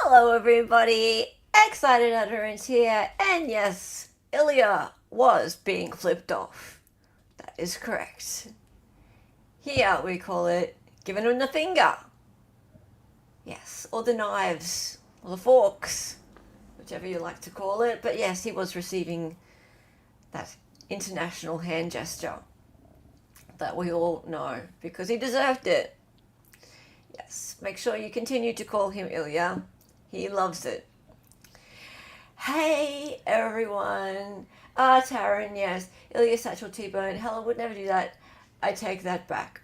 Hello everybody, Excited Utterance here, and yes, Ilya was being flipped off. That is correct. Here we call it giving him the finger. Yes, or the knives, or the forks, whichever you like to call it. But yes, he was receiving that international hand gesture that we all know because he deserved it. Yes, make sure you continue to call him Ilya. He loves it. Hey everyone. Taryn, yes. Ilya Satchel T-Bone. Helen would never do that. I take that back.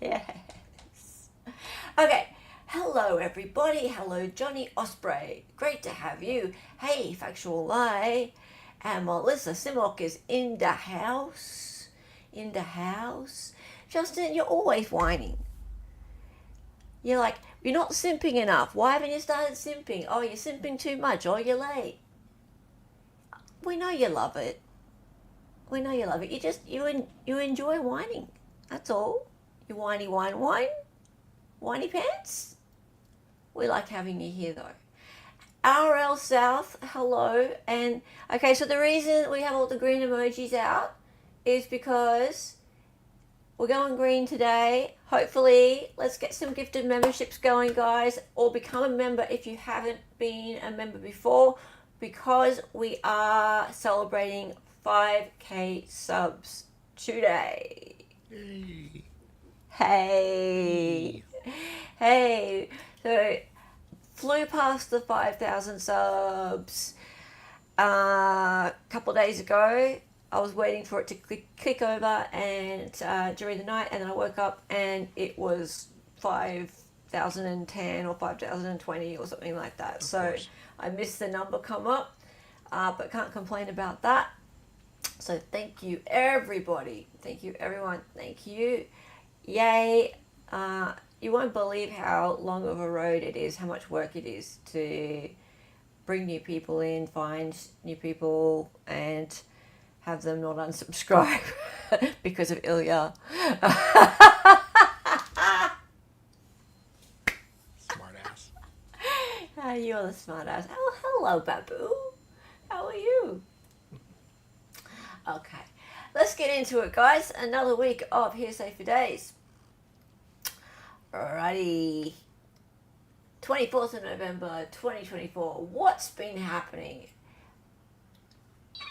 Yes. Okay. Hello everybody. Hello Johnny Osprey. Great to have you. Hey, Factual Lie. And Melissa Simok is in the house. In the house. Justin, you're always whining. You're like, you're not simping enough. Why haven't you started simping? Oh, you're simping too much. Oh, you're late. We know you love it. We know you love it. You enjoy whining. That's all. You whiny whine. Whiny pants. We like having you here though. RL South, hello. And okay, so the reason we have all the green emojis out is because we're going green today. Hopefully, let's get some gifted memberships going, guys, or become a member if you haven't been a member before, because we are celebrating 5K subs today. Hey. So, flew past the 5,000 subs a couple of days ago. I was waiting for it to click over and during the night, and then I woke up and it was 5,010 or 5,020 or something like that. So I missed the number come up, but can't complain about that. So thank you everybody. Thank you everyone. Thank you. Yay. You won't believe how long of a road it is, how much work it is to bring new people in, find new people, and have them not unsubscribe because of Ilya. Smart ass. You're the smart ass. Oh, hello, Babu. How are you? Okay, let's get into it, guys. Another week of Hearsay for Days. Alrighty. 24th of November, 2024. What's been happening?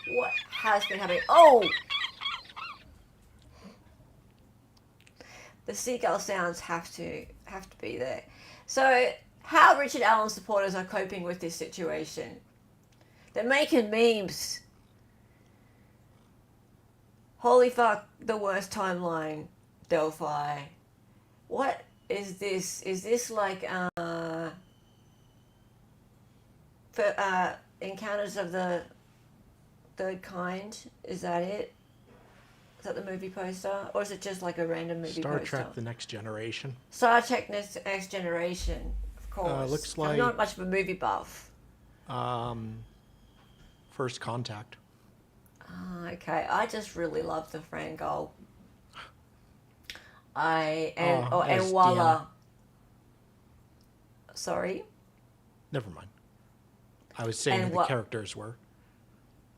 What has been happening? Oh! The seagull sounds have to be there. So, how Richard Allen supporters are coping with this situation. They're making memes. Holy fuck, the worst timeline, Delphi. What is this? Is this like Encounters of the Third Kind? Is that it? Is that the movie poster? Or is it just like a random movie Star poster? Star Trek The Next Generation. Star Trek Next Generation, of course. Looks like... I'm not much of a movie buff. First Contact. Okay, I just really love the Frangol. And Walla. Sorry? Never mind. I was saying who the characters were.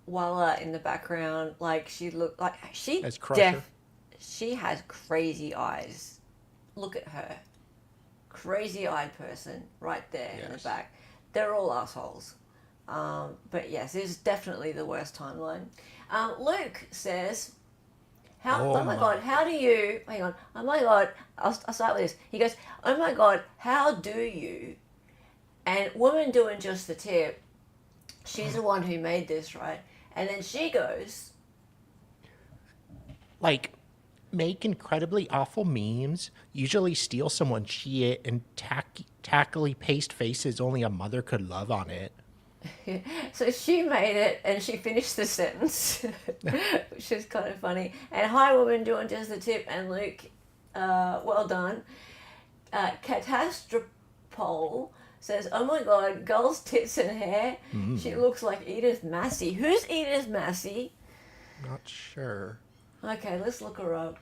Walla in the background, like she looked like she as Crusher. She has crazy eyes. Look at her. Crazy eyed person right there in the back. They're all assholes. But yes, it's definitely the worst timeline. Luke says, oh my God, how do you, hang on, oh my God, I'll start with this. He goes, oh my God, how do you, and woman doing just the tip, she's the one who made this, right? And then she goes, like, make incredibly awful memes, usually steal someone's shit, and tackily paste faces only a mother could love on it. So she made it and she finished the sentence, which is kind of funny. And hi, woman doing just the tip, and Luke, well done. Catastropole says, oh my God, girl's tits and hair. She looks like Edith Massey. Who's Edith Massey? Not sure. Okay, let's look her up.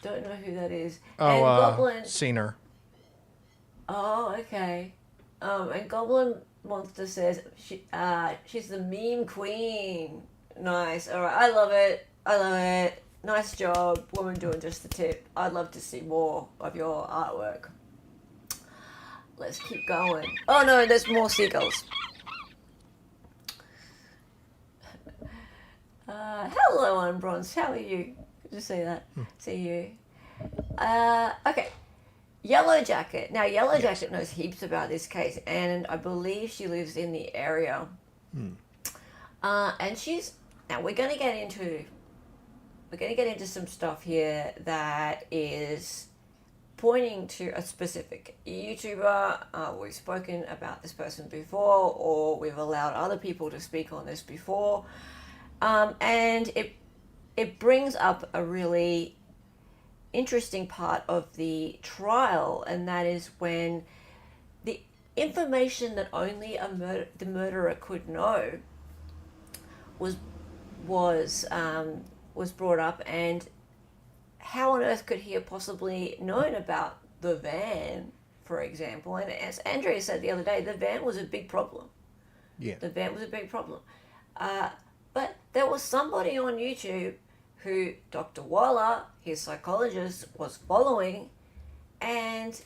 Don't know who that is. Oh, and Goblin. seen her. Oh, okay. And Goblin Monster says she's the meme queen. Nice. All right. I love it. I love it. Nice job, woman, doing just the tip. I'd love to see more of your artwork. Let's keep going. Oh no, there's more seagulls. Hello, Unbronze. How are you? Good to see that. See you. Okay. Yellow Jacket. Now, Yellow Jacket knows heaps about this case, and I believe she lives in the area. And she's... Now, we're going to get into some stuff here that is pointing to a specific YouTuber. We've spoken about this person before, or we've allowed other people to speak on this before. And it brings up a really interesting part of the trial, and that is when the information that only the murderer could know was brought up, and how on earth could he have possibly known about the van, for example? And as Andrea said the other day, the van was a big problem. Yeah. The van was a big problem. But there was somebody on YouTube who Dr. Waller, his psychologist, was following, and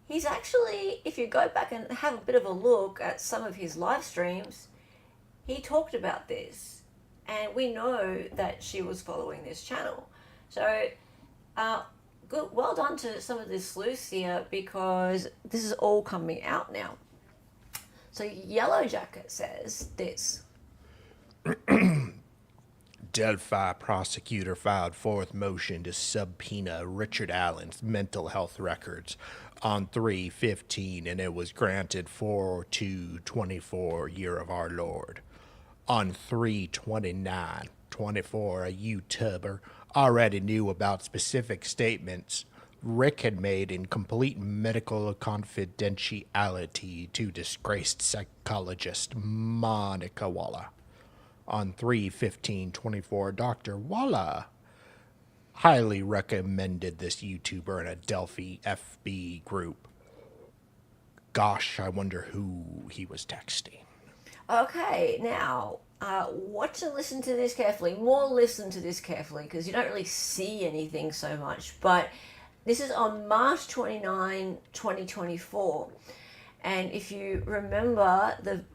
he's actually, if you go back and have a bit of a look at some of his live streams, he talked about this, and we know that she was following this channel. So, good, well done to some of this sleuths here, because this is all coming out now. So Yellow Jacket says this. Delphi prosecutor filed fourth motion to subpoena Richard Allen's mental health records on 3/15, and it was granted 4/2/24, year of our Lord. On 3/29/24, a YouTuber already knew about specific statements Rick had made in complete medical confidentiality to disgraced psychologist Monica Waller. On 3/15/24, Dr. Waller highly recommended this YouTuber in a Delphi FB group. Gosh, I wonder who he was texting. Okay, now, watch and listen to this carefully. More listen to this carefully, because you don't really see anything so much. But this is on March 29, 2024. And if you remember, the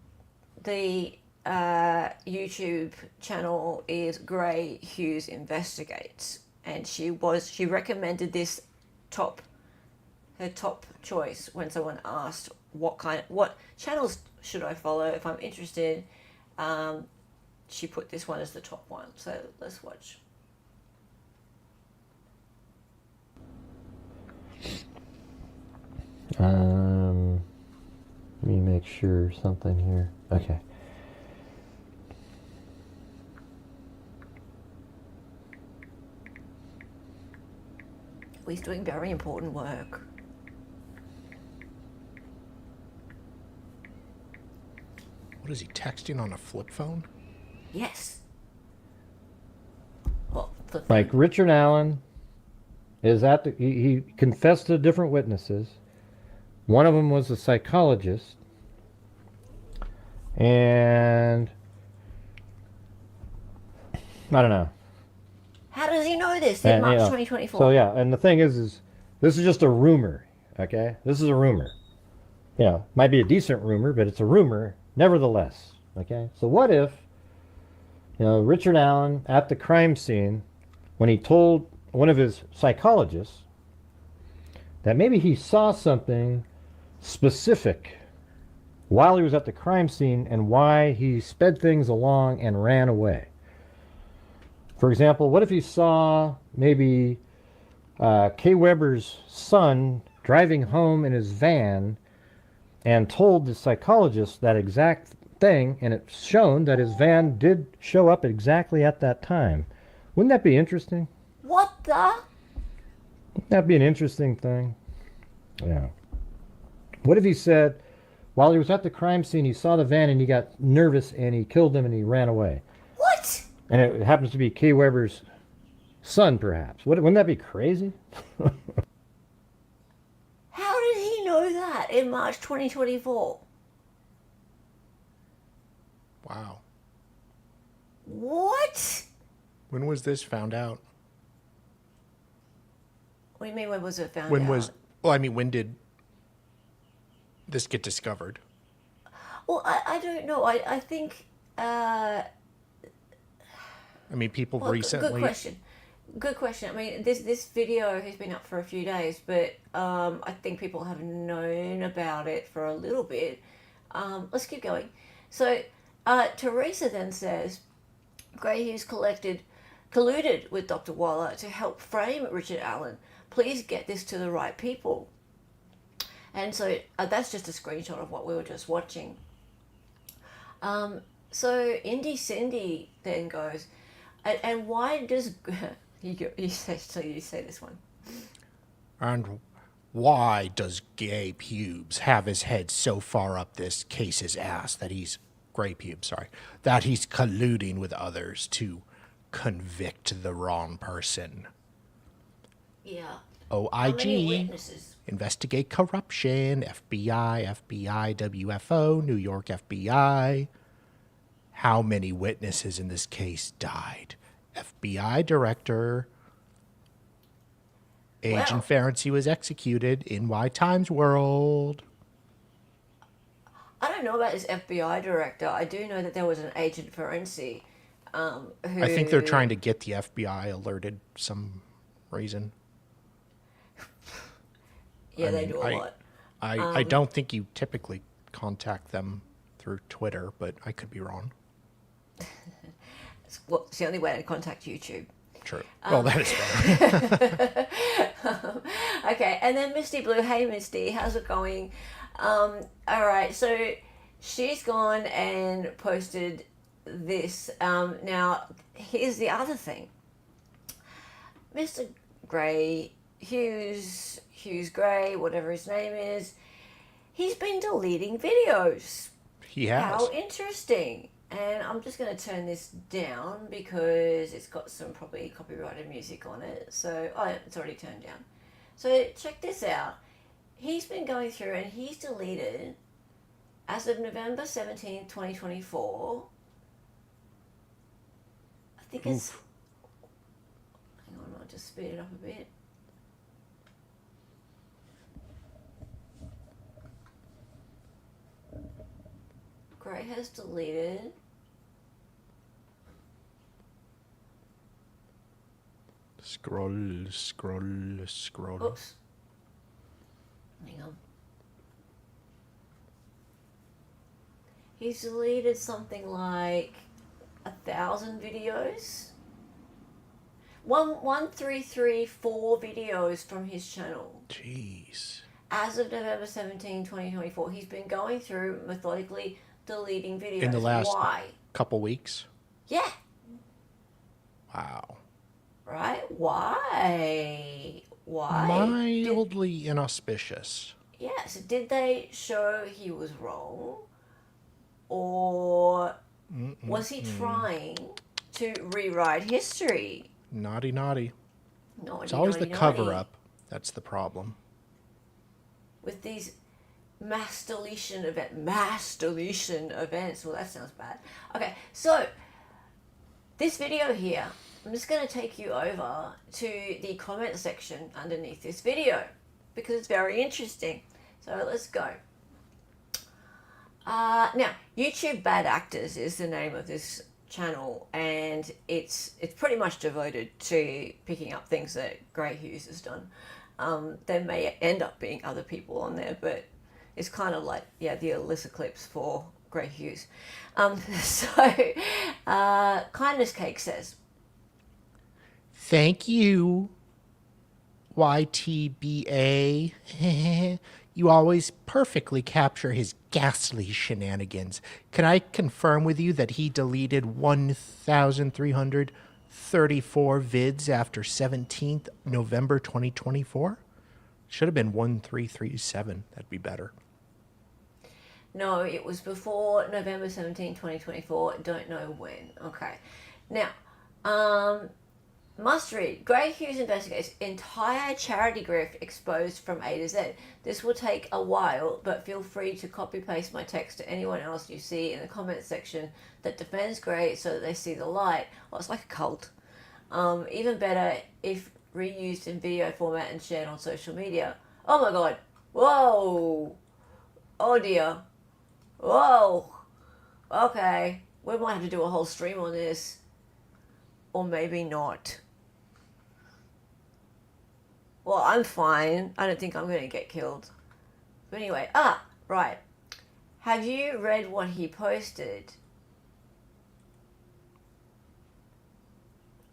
YouTube channel is Gray Hughes Investigates, and she recommended this her top choice when someone asked what channels should I follow if I'm interested. She put this one as the top one, so let's watch. Let me make sure something here. Okay. He's doing very important work. What is he texting on a flip phone? Yes. Well, Like Richard Allen is at he confessed to different witnesses. One of them was a psychologist, and I don't know. How does he know this in March 2024? So yeah, and the thing is this is just a rumor, okay? This is a rumor. Might be a decent rumor, but it's a rumor nevertheless, okay? So what if, Richard Allen at the crime scene, when he told one of his psychologists that maybe he saw something specific while he was at the crime scene and why he sped things along and ran away. For example, what if he saw maybe Kay Weber's son driving home in his van and told the psychologist that exact thing, and it's shown that his van did show up exactly at that time? Wouldn't that be interesting? What the? Wouldn't that be an interesting thing? Yeah. What if he said, while he was at the crime scene, he saw the van and he got nervous and he killed him and he ran away? What? And it happens to be Kay Weber's son, perhaps. Wouldn't that be crazy? How did he know that in March 2024? Wow. What? When was this found out? What do you mean, when was it found When out? when did this get discovered? Well, I don't know. I think... People well, recently... Good question. Good question. I mean, this video has been up for a few days, but I think people have known about it for a little bit. Let's keep going. So, Teresa then says, Grey Hughes colluded with Dr. Waller to help frame Richard Allen. Please get this to the right people. And so that's just a screenshot of what we were just watching. So Indy Cindy then goes, and why does you say this one? And why does Gay Pubes have his head so far up this case's ass that he's Gray Pubes, sorry, that he's colluding with others to convict the wrong person? Yeah. How many OIG, witnesses? investigate corruption, FBI, WFO, New York FBI. How many witnesses in this case died? FBI director, Agent Ferenczi was executed in Y Times World. I don't know about this FBI director. I do know that there was an Agent Ferenczi who... I think they're trying to get the FBI alerted some reason. Yeah, they do a lot. I don't think you typically contact them through Twitter, but I could be wrong. It's the only way to contact YouTube. True. Well, that is better. Okay, and then Misty Blue. Hey, Misty, how's it going? All right, so she's gone and posted this. Now, here's the other thing. Mr. Gray, Hughes Gray, whatever his name is, he's been deleting videos. He has. How interesting. And I'm just going to turn this down because it's got some probably copyrighted music on it. So, it's already turned down. So check this out. He's been going through and he's deleted, as of November 17th, 2024, I think it's... Oof. Hang on, I'll just speed it up a bit. Gray has deleted... Scroll. Oops. Hang on. He's deleted something like 1,000 videos. 1,334 videos from his channel. Jeez. As of November 17, 2024, he's been going through methodically deleting videos. In the last Why? couple weeks? Yeah. Wow. Right? Why? Mildly inauspicious. Yes. Did they show he was wrong? Or was he trying to rewrite history? Naughty. Naughty, It's always the naughty. cover-up. That's the problem. With these mass deletion events. Well, that sounds bad. Okay, so this video here, I'm just going to take you over to the comment section underneath this video because it's very interesting. So let's go. Now, YouTube Bad Actors is the name of this channel, and it's pretty much devoted to picking up things that Gray Hughes has done. There may end up being other people on there, but it's kind of like, the Alyssa clips for Gray Hughes. Kindness Cake says, Thank you, YTBA. You always perfectly capture his ghastly shenanigans. Can I confirm with you that he deleted 1,334 vids after 17th November 2024? Should have been 1,337. That'd be better. no, it was before November 17, 2024. Don't know when. Okay. Now, Must read. Gray Hughes investigates entire charity grift exposed from A to Z. This will take a while, but feel free to copy paste my text to anyone else you see in the comments section that defends Gray so that they see the light. Well, it's like a cult. Even better if reused in video format and shared on social media. Oh my god. Whoa. Oh dear. Whoa. Okay. We might have to do a whole stream on this. Or maybe not. Well, I'm fine. I don't think I'm going to get killed. But anyway, right. Have you read what he posted?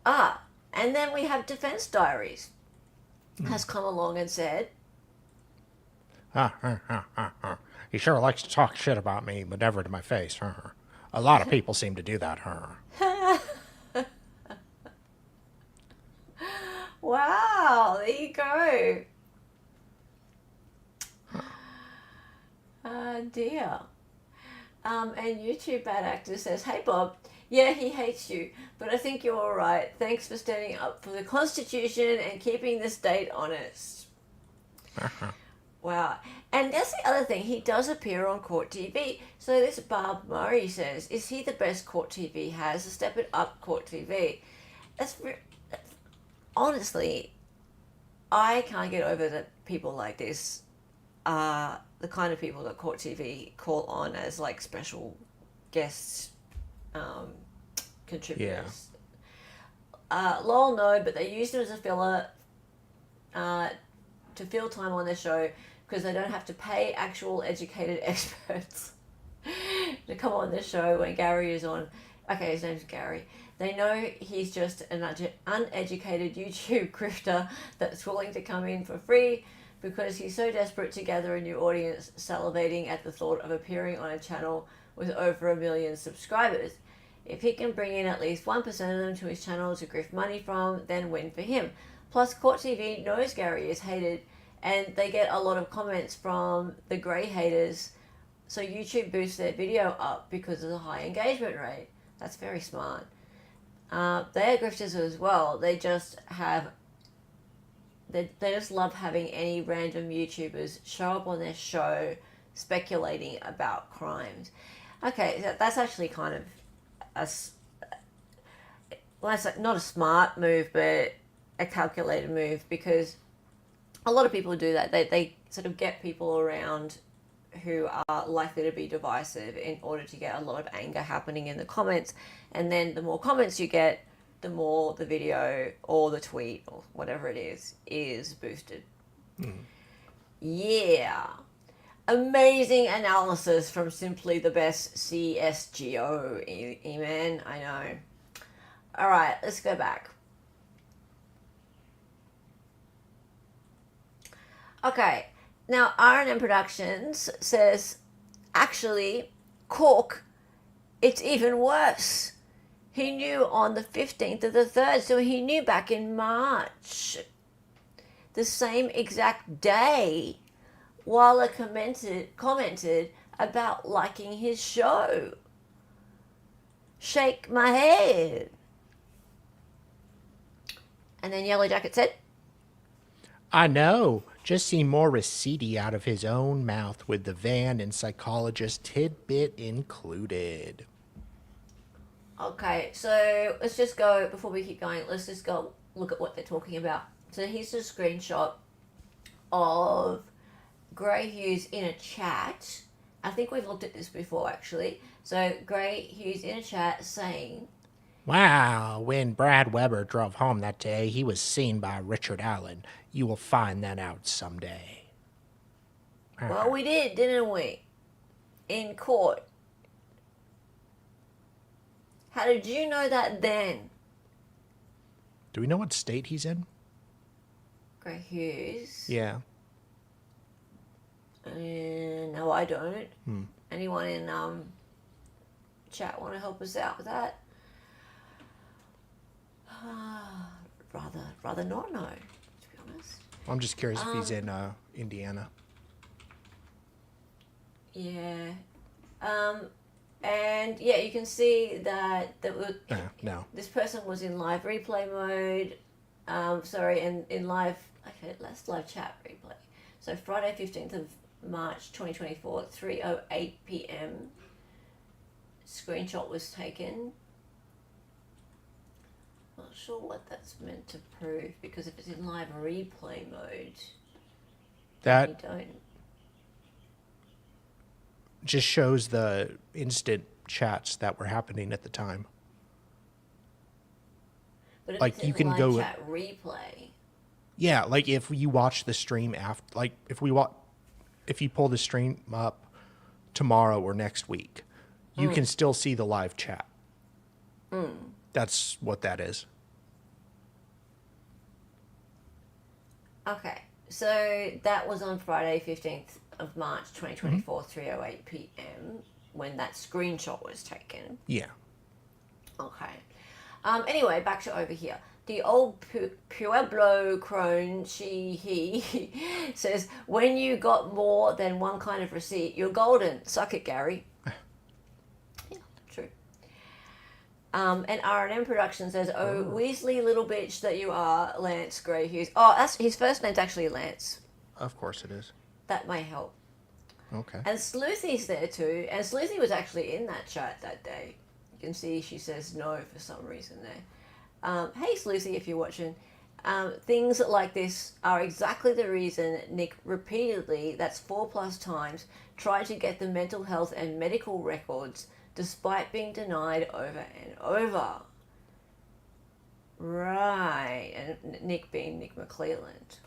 And then we have Defense Diaries. Has come along and said, He sure likes to talk shit about me, but never to my face. A lot of people seem to do that. wow, there you go. Dear. And YouTube Bad Actor says, hey Bob, yeah, he hates you, but I think you're alright. Thanks for standing up for the Constitution and keeping the state honest. Wow. And that's the other thing, he does appear on Court TV. So this Barb Murray says, is he the best Court TV has? Step it up, Court TV. Honestly, I can't get over that people like this are the kind of people that Court TV call on as like special guests, contributors. Lol, no, but they used him as a filler to fill time on their show because they don't have to pay actual educated experts to come on the show when Gary is on. Okay, his name's Gary. They know he's just an uneducated YouTube grifter that's willing to come in for free because he's so desperate to gather a new audience, salivating at the thought of appearing on a channel with over 1 million subscribers. If he can bring in at least 1% of them to his channel to grift money from, then win for him. Plus, Court TV knows Gary is hated, and they get a lot of comments from the Grey haters, so YouTube boosts their video up because of the high engagement rate. That's very smart. They are grifters as well. They just love having any random YouTubers show up on their show speculating about crimes. Okay, that's actually kind of not a smart move, but a calculated move, because a lot of people do that. They sort of get people around who are likely to be divisive in order to get a lot of anger happening in the comments, and then the more comments you get, the more the video or the tweet or whatever it is boosted. Yeah. Amazing analysis from Simply the Best CSGO, E-Man. I know. All right, let's go back. Okay, now R&M Productions says, actually, Cork, it's even worse. He knew on the 15th of the 3rd, so he knew back in March. The same exact day, Walla commented about liking his show. Shake my head. And then Yellow Jacket said, I know. Just seemed more receipty out of his own mouth with the van and psychologist tidbit included. Okay, so let's just go, before we keep going, let's just go look at what they're talking about. So here's a screenshot of Gray Hughes in a chat. I think we've looked at this before, actually. So Gray Hughes in a chat saying, Wow, when Brad Weber drove home that day, he was seen by Richard Allen. You will find that out someday. well, we did, didn't we? In court. How did you know that then? Do we know what state he's in? Gray Hughes? Yeah. No, I don't. Anyone in chat want to help us out with that? Rather not know, to be honest. I'm just curious if he's in Indiana. Yeah. And yeah, you can see that No. this person was in live replay mode. And in live, okay, let's live chat replay. So Friday, 15th of March 2024, 3:08 p.m. Screenshot was taken. Not sure what that's meant to prove, because if it's in live replay mode, That you don't. just shows the instant chats that were happening at the time. But if Like, it's in you can live go- chat replay, Yeah, like if you watch the stream after, like if you pull the stream up tomorrow or next week, you can still see the live chat. That's what that is. okay. So that was on Friday, 15th of March 2024, 3:08 p.m. when that screenshot was taken. Yeah. Okay. Anyway, back to over here. The old Pueblo crone, he says, when you got more than one kind of receipt, you're golden. Suck it, Gary. Yeah, true. And R&M Production says, oh, Weasley little bitch that you are, Lance Grey Hughes. Oh, that's his first name's actually Lance. Of course it is. That may help. Okay. And Sleuthy's there too. And Sleuthy was actually in that chat that day. You can see she says no for some reason there. Hey, Sleuthy, if you're watching. Things like this are exactly the reason Nick repeatedly, that's 4+ times, tried to get the mental health and medical records despite being denied over and over. Right. And Nick being Nick McClelland.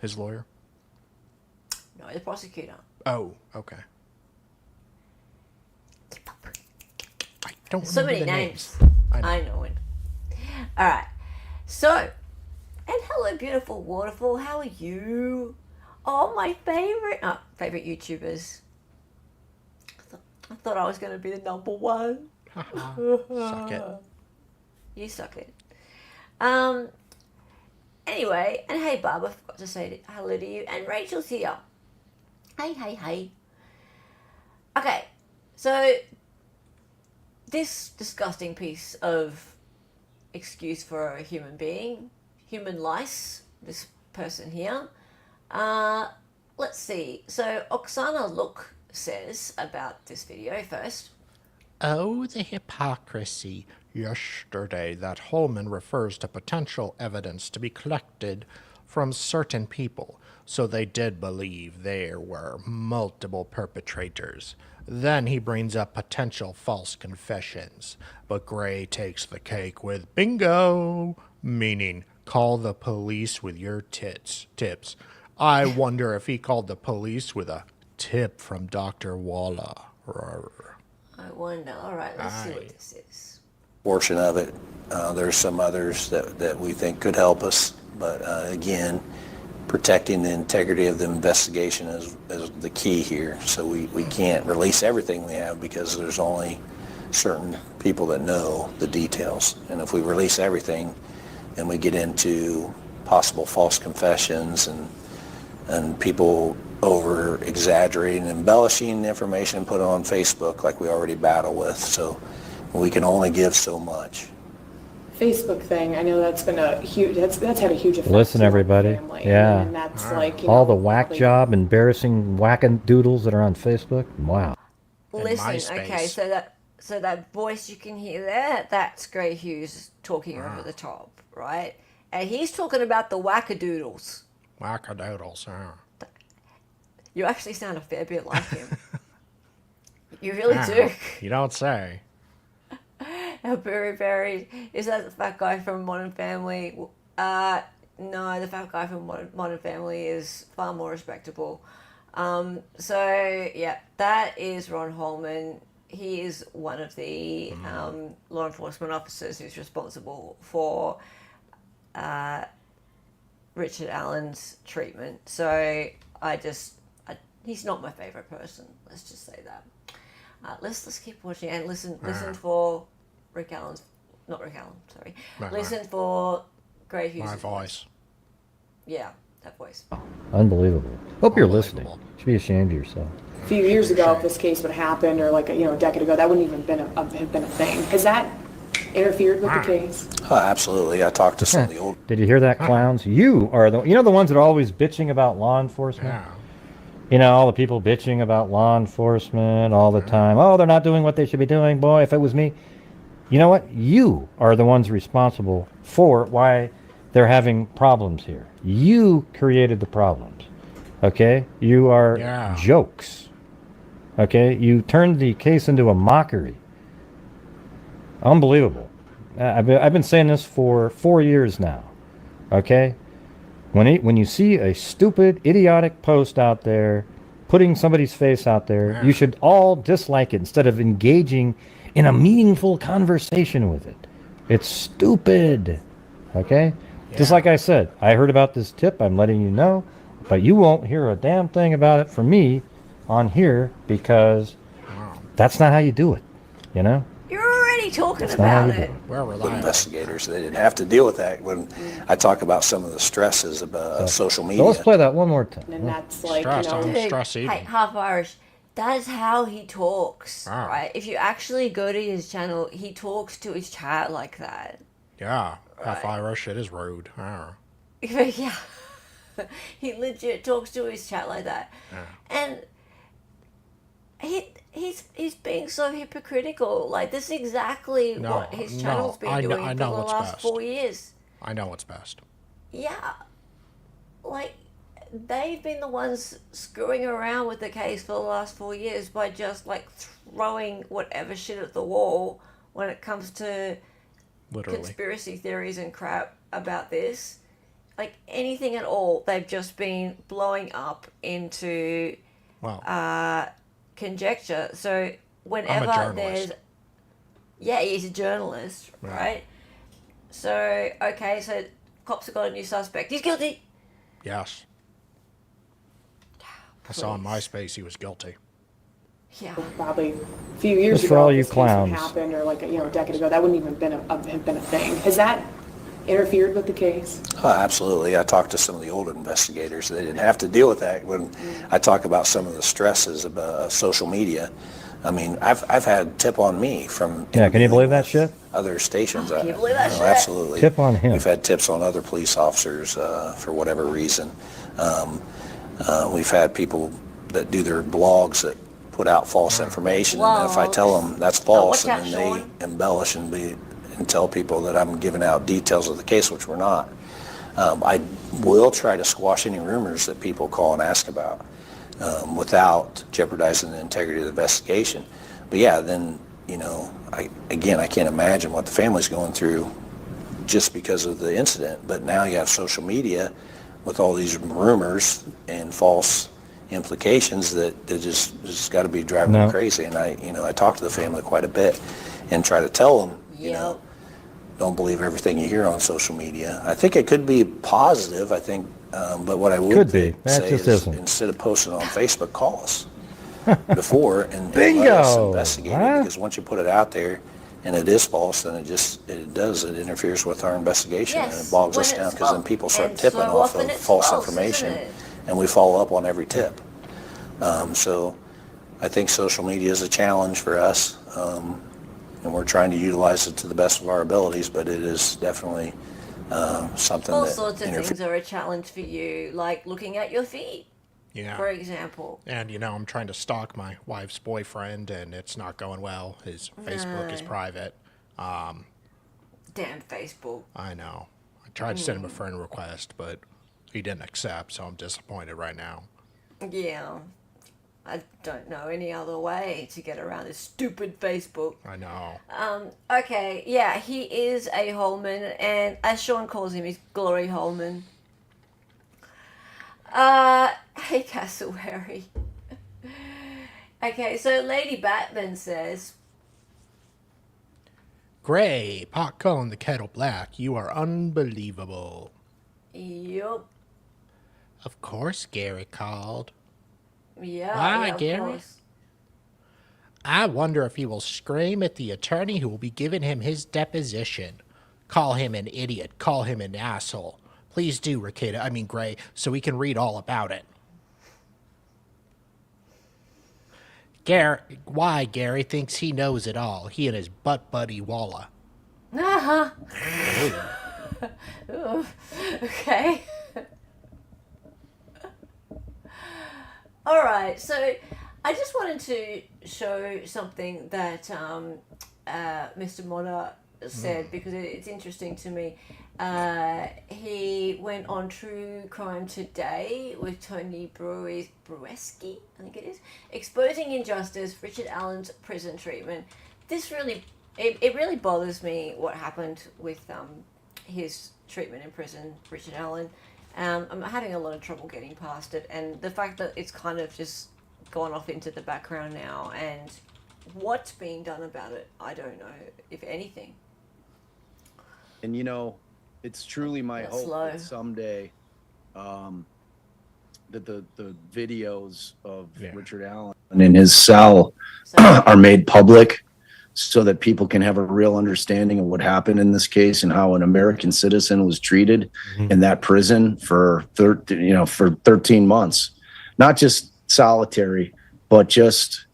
His lawyer? No, the prosecutor. Oh, okay. I don't So remember many the names. I know. it. All right. So, and hello, beautiful waterfall. How are you? Oh, my favorite YouTubers. I thought I was going to be the number one. Suck it. You suck it. Anyway, and hey, Barb, I forgot to say hello to you. And Rachel's here. Hey. Okay, so this disgusting piece of excuse for a human being, human lice, this person here. Let's see. So Oksana Look says about this video first. Oh, the hypocrisy. Yesterday, that Holman refers to potential evidence to be collected from certain people, so they did believe there were multiple perpetrators. Then he brings up potential false confessions, but Gray takes the cake with bingo, meaning call the police with your tips. I wonder if he called the police with a tip from Dr. Walla. I wonder. All right, let's see what this is. Portion of it. There's some others that we think could help us, but again, protecting the integrity of the investigation is the key here. So we can't release everything we have because there's only certain people that know the details. And if we release everything and we get into possible false confessions and people over exaggerating, embellishing information and put it on Facebook like we already battle with. So we can only give so much. Facebook thing, I know that's been a huge, that's had a huge effect. Listen, on everybody. my family. Yeah. And that's like, you All know, the whack probably- job, embarrassing wackadoodles that are on Facebook. Wow. Listen, MySpace. okay, so that voice you can hear there, that's Gray Hughes talking over the top, right? And he's talking about the wackadoodles. Wackadoodles, You actually sound a fair bit like him. You really do. You don't say. How Berry, is that the fat guy from Modern Family? No, the fat guy from Modern Family is far more respectable. So, yeah, that is Ron Holman. He is one of the law enforcement officers who's responsible for Richard Allen's treatment. So, he's not my favorite person. Let's just say that. Let's keep watching and listen for Rick Allen's, not Rick Allen, sorry. Listen for Gray Hughes' My voice. Yeah, that voice. Unbelievable. Hope you're listening. Unbelievable. You should be ashamed of yourself. a few years ago, if this case would have happened, or like a decade ago, that wouldn't even have been a thing. Has that interfered with the case? Oh, absolutely. I talked to some of the old. Did you hear that, clowns? You are the ones that are always bitching about law enforcement. Yeah. All the people bitching about law enforcement all the time. Oh, they're not doing what they should be doing. Boy, if it was me. You know what? You are the ones responsible for why they're having problems here. You created the problems. Okay? You are jokes. Okay? You turned the case into a mockery. Unbelievable. I've been saying this for 4 years now. Okay? When you see a stupid, idiotic post out there, putting somebody's face out there, you should all dislike it instead of engaging in a meaningful conversation with it. It's stupid. Okay? Yeah. Just like I said, I heard about this tip. I'm letting you know. But you won't hear a damn thing about it from me on here because that's not how you do it. You're already talking about it. We're reliable. Investigators, they didn't have to deal with that. When I talk about some of the stresses of social media. So let's play that one more time. And that's like, Stress eating. Hey, half Irish. That is how he talks, right? If you actually go to his channel, he talks to his chat like that. Yeah, half Irish. It is rude. Yeah. He legit talks to his chat like that. And he's being so hypocritical. Like, this is exactly what his channel's been doing for the last 4 years. I know what's best. Yeah. Like, they've been the ones screwing around with the case for the last 4 years by just, like, throwing whatever shit at the wall when it comes to conspiracy theories and crap about this. Like, anything at all, they've just been blowing up into conjecture. So whenever there's... Yeah, he's a journalist, right? So, okay, so cops have got a new suspect. He's guilty. Yes. I saw on MySpace he was guilty. Yeah. Probably a few years Just ago, for all if you this case clowns. had happened, or like a decade ago, that wouldn't even have been a thing. Has that interfered with the case? Oh, absolutely. I talked to some of the older investigators. They didn't have to deal with that. When I talk about some of the stresses of social media, I mean, I've had tip on me from... Yeah, can you believe that shit? Other stations. Can you believe that shit? Absolutely. Tip on him. We've had tips on other police officers for whatever reason. We've had people that do their blogs that put out false information, and if I tell them that's false, and then they embellish and tell people that I'm giving out details of the case, which we're not. I will try to squash any rumors that people call and ask about without jeopardizing the integrity of the investigation. But yeah, then, I can't imagine what the family's going through just because of the incident. But now you have social media with all these rumors and false implications that just got to be driving them crazy. And I talk to the family quite a bit and try to tell them, don't believe everything you hear on social media. I think it could be positive, but what I would say is instead of posting it on Facebook, call us before and let us investigate it, because once you put it out there and it is false, then it interferes with our investigation, and it bogs us down, because then people start tipping off of false information, and we follow up on every tip. So I think social media is a challenge for us, and we're trying to utilize it to the best of our abilities, but it is definitely something all that sorts of things are a challenge for you, like looking at your feet, for example. And I'm trying to stalk my wife's boyfriend, and it's not going well. His Facebook is private. Damn Facebook. I know. I tried to send him a friend request, but he didn't accept, so I'm disappointed right now. Yeah. I don't know any other way to get around this stupid Facebook. I know. Okay, yeah, he is a Holman, and as Sean calls him, he's Glory Holman. Hey, Cassowary. Okay, so Lady Batman says, Gray, pot calling the kettle black. You are unbelievable. Yup. Of course Gary called. Yeah, Why, of Gary? course. I wonder if he will scream at the attorney who will be giving him his deposition. Call him an idiot. Call him an asshole. Please do, Gray, so we can read all about it. Why Gary thinks he knows it all. He and his butt buddy Walla. Uh-huh. Ooh, okay. All right, so I just wanted to show something that Mr. Motta said because it's interesting to me. He went on True Crime Today with Tony Brueski, I think it is, exposing injustice, Richard Allen's prison treatment. This really, it really bothers me what happened with his treatment in prison, Richard Allen. I'm having a lot of trouble getting past it, and the fact that it's kind of just gone off into the background now, and what's being done about it, I don't know, if anything. And you know, it's truly my That's hope slow. that someday that the videos of Richard Allen in his cell are made public so that people can have a real understanding of what happened in this case and how an American citizen was treated in that prison for 13 months. Not just solitary, but just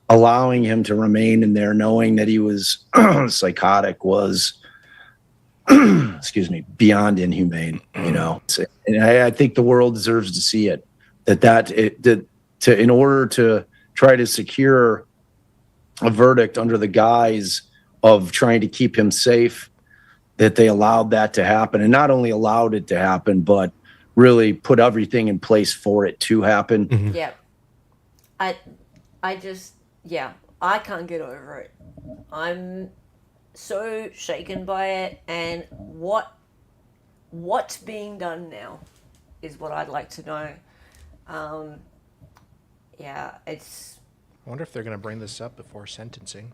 allowing him to remain in there knowing that he was psychotic was excuse me, beyond inhumane, you know. And I think the world deserves to see it. In order to try to secure a verdict under the guise of trying to keep him safe, that they allowed that to happen, and not only allowed it to happen, but really put everything in place for it to happen. Yeah. I can't get over it. I'm so shaken by it, and what's being done now is what I'd like to know. It's I wonder if they're going to bring this up before sentencing.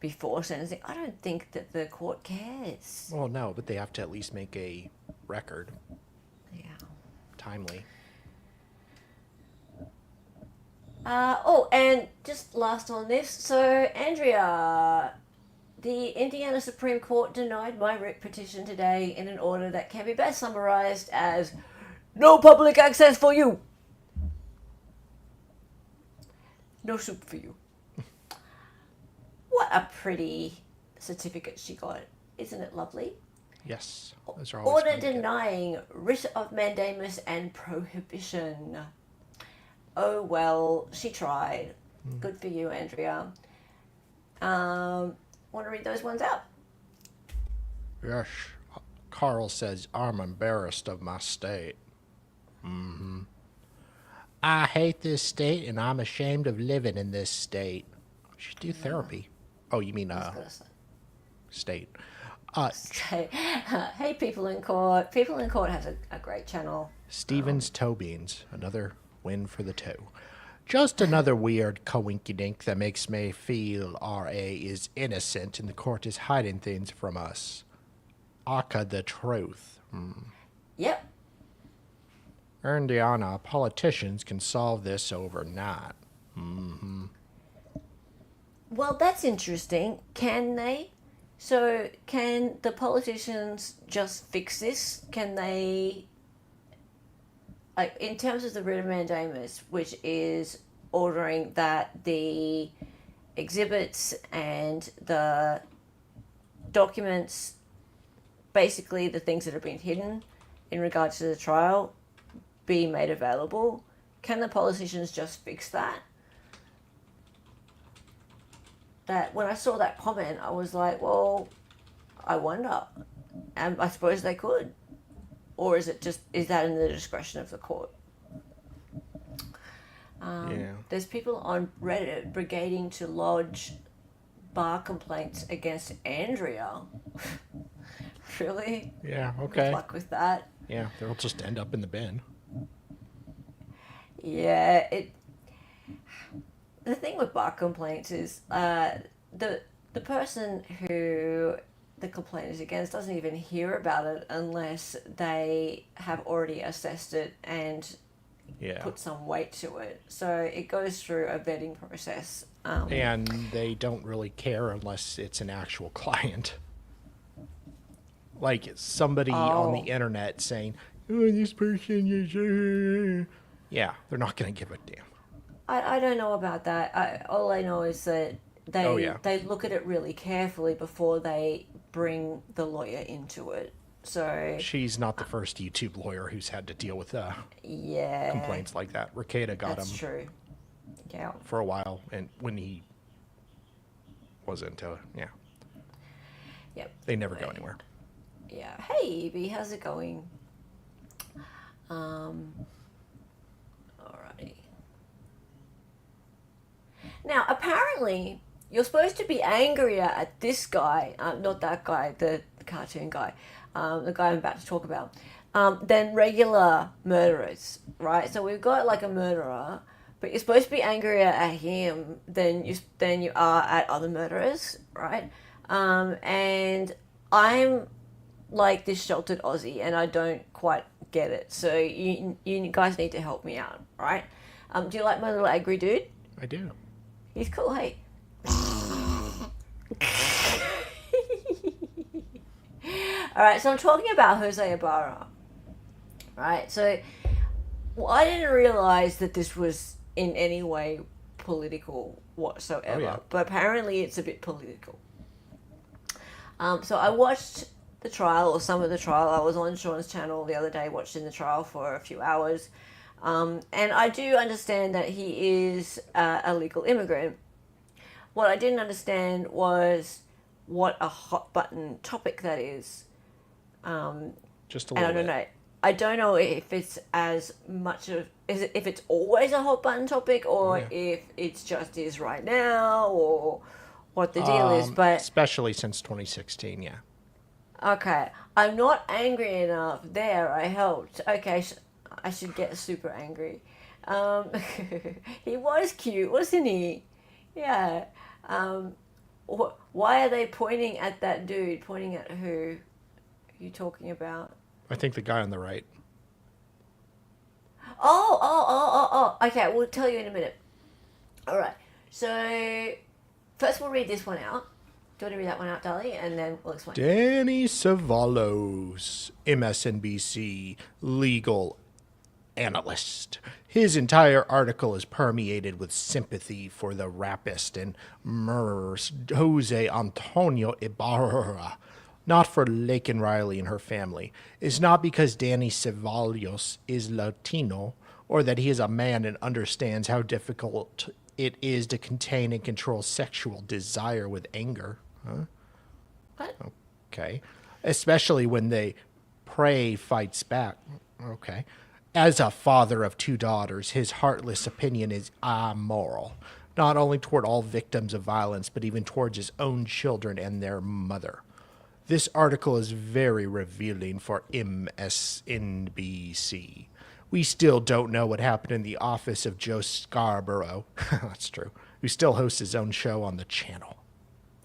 before sentencing. I don't think that the court cares. Well, no, but they have to at least make a record. Yeah. Timely. And just last on this. So, Andrea, the Indiana Supreme Court denied my writ petition today in an order that can be best summarized as no public access for you. No soup for you. What a pretty certificate she got. Isn't it lovely? Yes. Those are always Order fun to get. denying writ of mandamus and prohibition. Oh well, she tried. Good for you, Andrea. Want to read those ones out? Yes. Carl says, I'm embarrassed of my state. I hate this state and I'm ashamed of living in this state. You should do therapy. Oh, you mean state. Hey, People in Court. People in Court has a great channel. Stevens Toe Beans. Another win for the toe. Just another weird coinkydink that makes me feel R.A. is innocent and the court is hiding things from us. Aka the truth. Yep. Indiana, politicians can solve this overnight. Well, that's interesting. Can they? So, can the politicians just fix this? Can they, like, in terms of the writ of mandamus, which is ordering that the exhibits and the documents, basically the things that have been hidden in regards to the trial, be made available, can the politicians just fix that? That when I saw that comment, I was like, well, I wonder. And I suppose they could. Or is that in the discretion of the court? Yeah. There's people on Reddit brigading to lodge bar complaints against Andrea. Really? Yeah, Good okay. luck with that. Yeah, they'll just end up in the bin. Yeah, the thing with bar complaints is the person who the complaint is against doesn't even hear about it unless they have already assessed it and put some weight to it. So it goes through a vetting process. And they don't really care unless it's an actual client. Like somebody on the internet saying, oh, this person is... Yeah, they're not going to give a damn. I don't know about that. All I know is that they look at it really carefully before they bring the lawyer into it. So She's not the first YouTube lawyer who's had to deal with yeah, complaints like that. Ricada got that's him true. Yeah. for a while, and when he wasn't, Yep. they never go anywhere. Yeah. Hey, Evie, how's it going? Alrighty. Now, apparently, you're supposed to be angrier at this guy, not that guy, the cartoon guy, the guy I'm about to talk about, than regular murderers, right? So we've got like a murderer, but you're supposed to be angrier at him than you are at other murderers, right? And I'm like this sheltered Aussie, and I don't quite get it. So you guys need to help me out, right? Do you like my little angry dude? I do. He's cool, hey. Alright, so I'm talking about Jose Ibarra. Right, so I didn't realize that this was in any way political whatsoever, but apparently it's a bit political. So I watched the trial, or some of the trial. I was on Sean's channel the other day watching the trial for a few hours. And I do understand that he is a legal immigrant. What I didn't understand was what a hot button topic that is. Just a little bit. I don't know if it's as much of if it's always a hot button topic, or if it's just is right now, or what the deal is. But especially since 2016, yeah. Okay, I'm not angry enough. There, I helped. Okay, I should get super angry. He was cute, wasn't he? Yeah. Why are they pointing at that dude? Pointing at who? Are you talking about? I think the guy on the right. Oh. Okay, we'll tell you in a minute. All right. So, first we'll read this one out. Do you want to read that one out, Dolly? And then we'll explain. Danny Savalos, MSNBC legal analyst. His entire article is permeated with sympathy for the rapist and murderer Jose Antonio Ibarra, not for Laken Riley and her family. It's not because Danny Savalos is Latino or that he is a man and understands how difficult it is to contain and control sexual desire with anger. Huh? What? Okay. Especially when the prey fights back. Okay. As a father of 2 daughters, his heartless opinion is amoral, not only toward all victims of violence, but even towards his own children and their mother. This article is very revealing for MSNBC. We still don't know what happened in the office of Joe Scarborough, that's true, who still hosts his own show on the channel.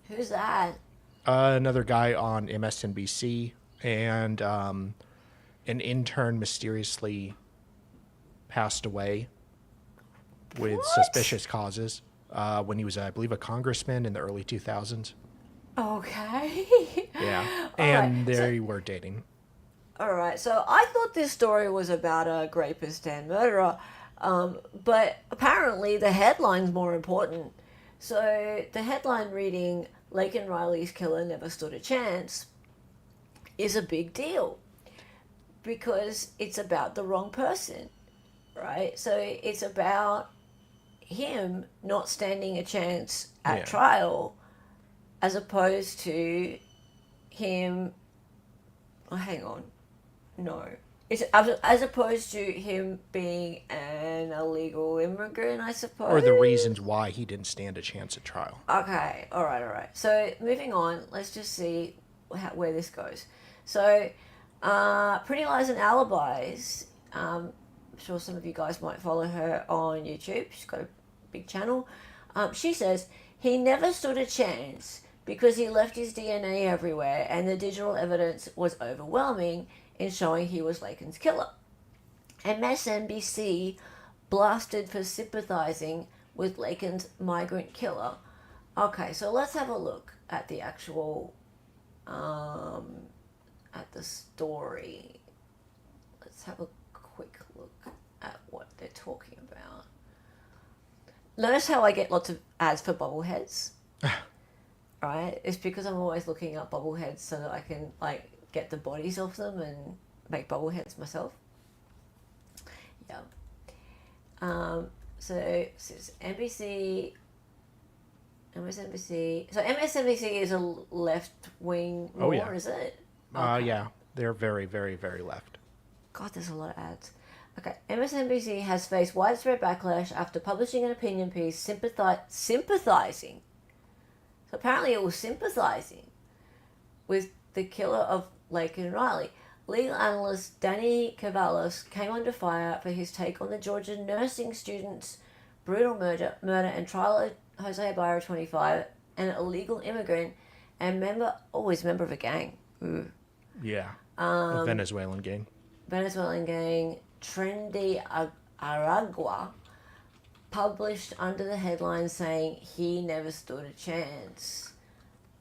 Who's that? Another guy on MSNBC, and an intern mysteriously passed away with suspicious causes when he was, I believe, a congressman in the early 2000s. Okay. Yeah, All and right, they were dating. All right, so I thought this story was about a rapist and murderer, but apparently the headline's more important. So the headline reading, Laken Riley's killer never stood a chance, is a big deal because it's about the wrong person, right? So it's about him not standing a chance at trial as opposed to him... Oh, hang on. No. It's as opposed to him being an illegal immigrant, I suppose. Or the reasons why he didn't stand a chance at trial. Okay, all right. So moving on, let's just see where this goes. So, Pretty Lies and Alibis. I'm sure some of you guys might follow her on YouTube. She's got a big channel. She says he never stood a chance because he left his DNA everywhere, and the digital evidence was overwhelming in showing he was Laken's killer. MSNBC blasted for sympathizing with Laken's migrant killer. Okay, so let's have a look at the actual, at the story. Let's have a quick look at what they're talking about. Notice how I get lots of ads for bobbleheads? Right? It's because I'm always looking up bobbleheads so that I can, like, get the bodies of them and make bobbleheads myself. Yeah. So it's NBC, MSNBC. So MSNBC is a left-wing war, yeah. is it? Yeah, they're very, very, very left. God, there's a lot of ads. Okay, MSNBC has faced widespread backlash after publishing an opinion piece sympathizing. So apparently it was sympathizing with the killer of Laken and Riley. Legal analyst Danny Cavalos came under fire for his take on the Georgia nursing student's brutal murder and trial of Jose Ibarra, 25, an illegal immigrant and member of a gang. Ooh. Yeah. A Venezuelan gang. Trendy Aragua, published under the headline saying he never stood a chance.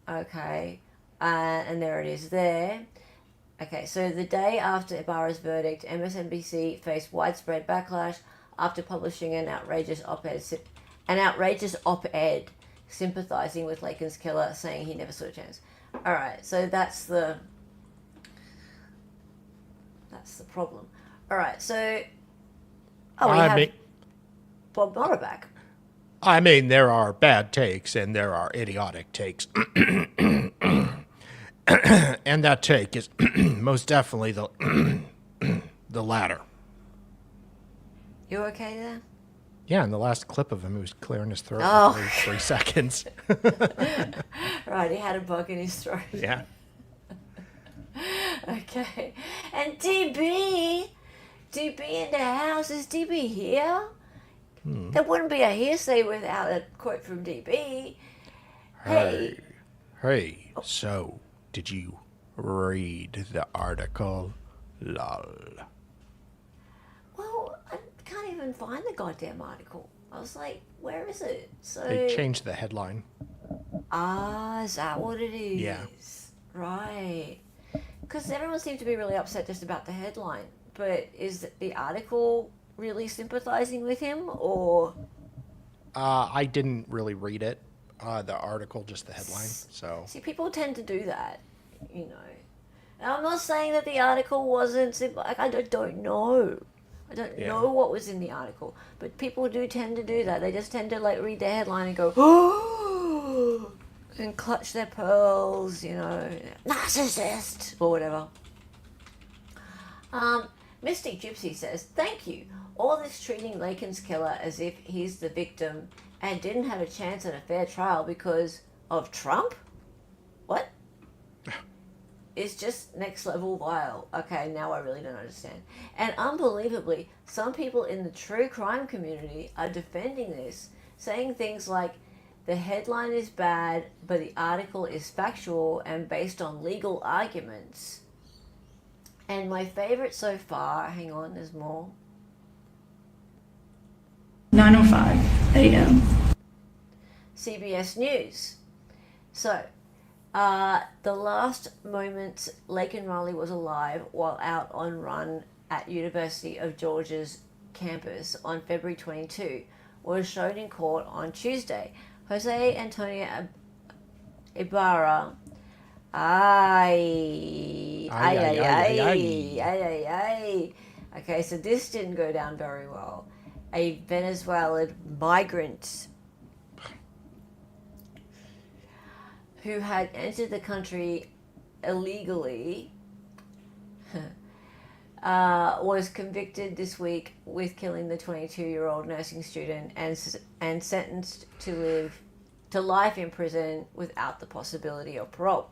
Okay, and there it is there. Okay, so the day after Ibarra's verdict, MSNBC faced widespread backlash after publishing an outrageous op-ed sympathizing with Laken's killer, saying he never stood a chance. All right, so that's the problem. All right, so we have Bob Mueller back. I mean, there are bad takes and there are idiotic takes. And that take is most definitely the latter. You okay there? Yeah, in the last clip of him, he was clearing his throat Oh. for 3 seconds. Right, he had a bug in his throat. Yeah. Okay. And DB in the house. Is DB here? There wouldn't be a hearsay without a quote from DB. Hey. Hey, so did you read the article? Lol. Well, I can't even find the goddamn article. I was like, where is it? So They changed the headline. is that what it is? Yeah. Right. Because everyone seemed to be really upset just about the headline. But is the article really sympathizing with him, or? I didn't really read it, the article, just the headline. So See, people tend to do that, you know. And I'm not saying that the article wasn't, like, I don't know. I don't know what was in the article. But people do tend to do that. They just tend to, like, read the headline and go, oh, and clutch their pearls, you know, narcissist, or whatever. Mystic Gypsy says, thank you. All this treating Laken's killer as if he's the victim and didn't have a chance at a fair trial because of Trump? What? It's just next level vile. Okay, now I really don't understand. And unbelievably, some people in the true crime community are defending this, saying things like, the headline is bad, but the article is factual and based on legal arguments. And my favorite so far, hang on, there's more. 9:05 a.m. CBS News. So, the last moments Laken Riley was alive while out on run at University of Georgia's campus on February 22 was shown in court on Tuesday. Jose Antonio Ibarra. Okay, so this didn't go down very well. A Venezuelan migrant who had entered the country illegally was convicted this week with killing the 22-year-old nursing student and sentenced to life in prison without the possibility of parole.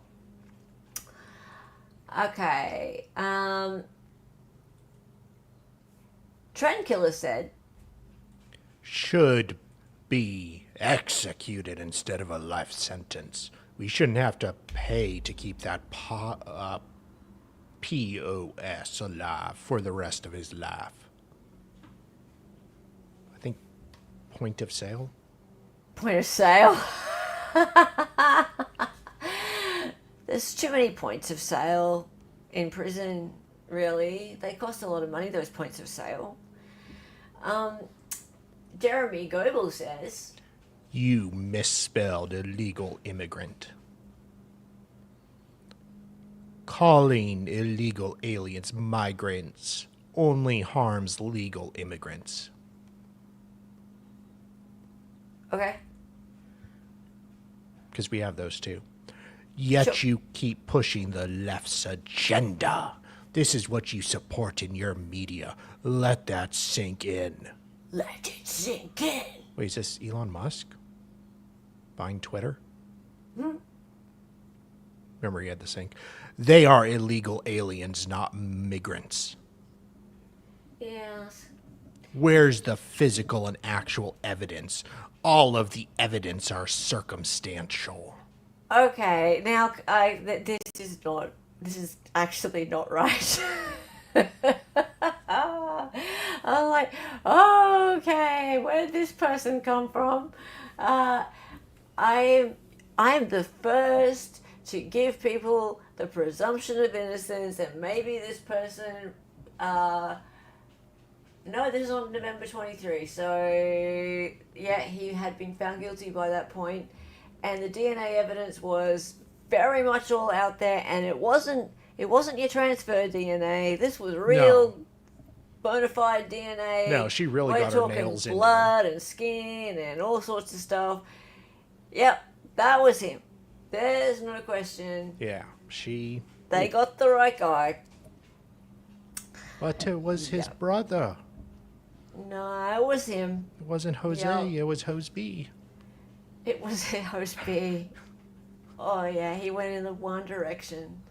Okay. Trend Killer said, should be executed instead of a life sentence. We shouldn't have to pay to keep that POS alive for the rest of his life. I think point of sale. point of sale. There's too many points of sale in prison, really. They cost a lot of money, those points of sale. Jeremy Goebel says, You misspelled illegal immigrant. Calling illegal aliens migrants only harms legal immigrants. okay, Because we have those too. Yet Sure. you keep pushing the left's agenda. This is what you support in your media. Let that sink in. let it sink in. Wait, is this Elon Musk buying Twitter? Remember he had the sink. They are illegal aliens, not migrants. Yes. Where's the physical and actual evidence? All of the evidence are circumstantial. Okay, now this is actually not right. I'm like, okay, where did this person come from? I'm the first to give people the presumption of innocence, and maybe this person. No, this is on November 23. So yeah, he had been found guilty by that point, and the DNA evidence was very much all out there, and it wasn't your transfer DNA. This was real bona fide DNA. No, she really We're got her talking nails in there. blood and skin and all sorts of stuff. Yep, that was him. There's no question. Yeah, she... They got the right guy. But it was his brother. No, it was him. It wasn't Jose, Yeah. it was Jose B. It was host B. Oh yeah, he went in the one direction.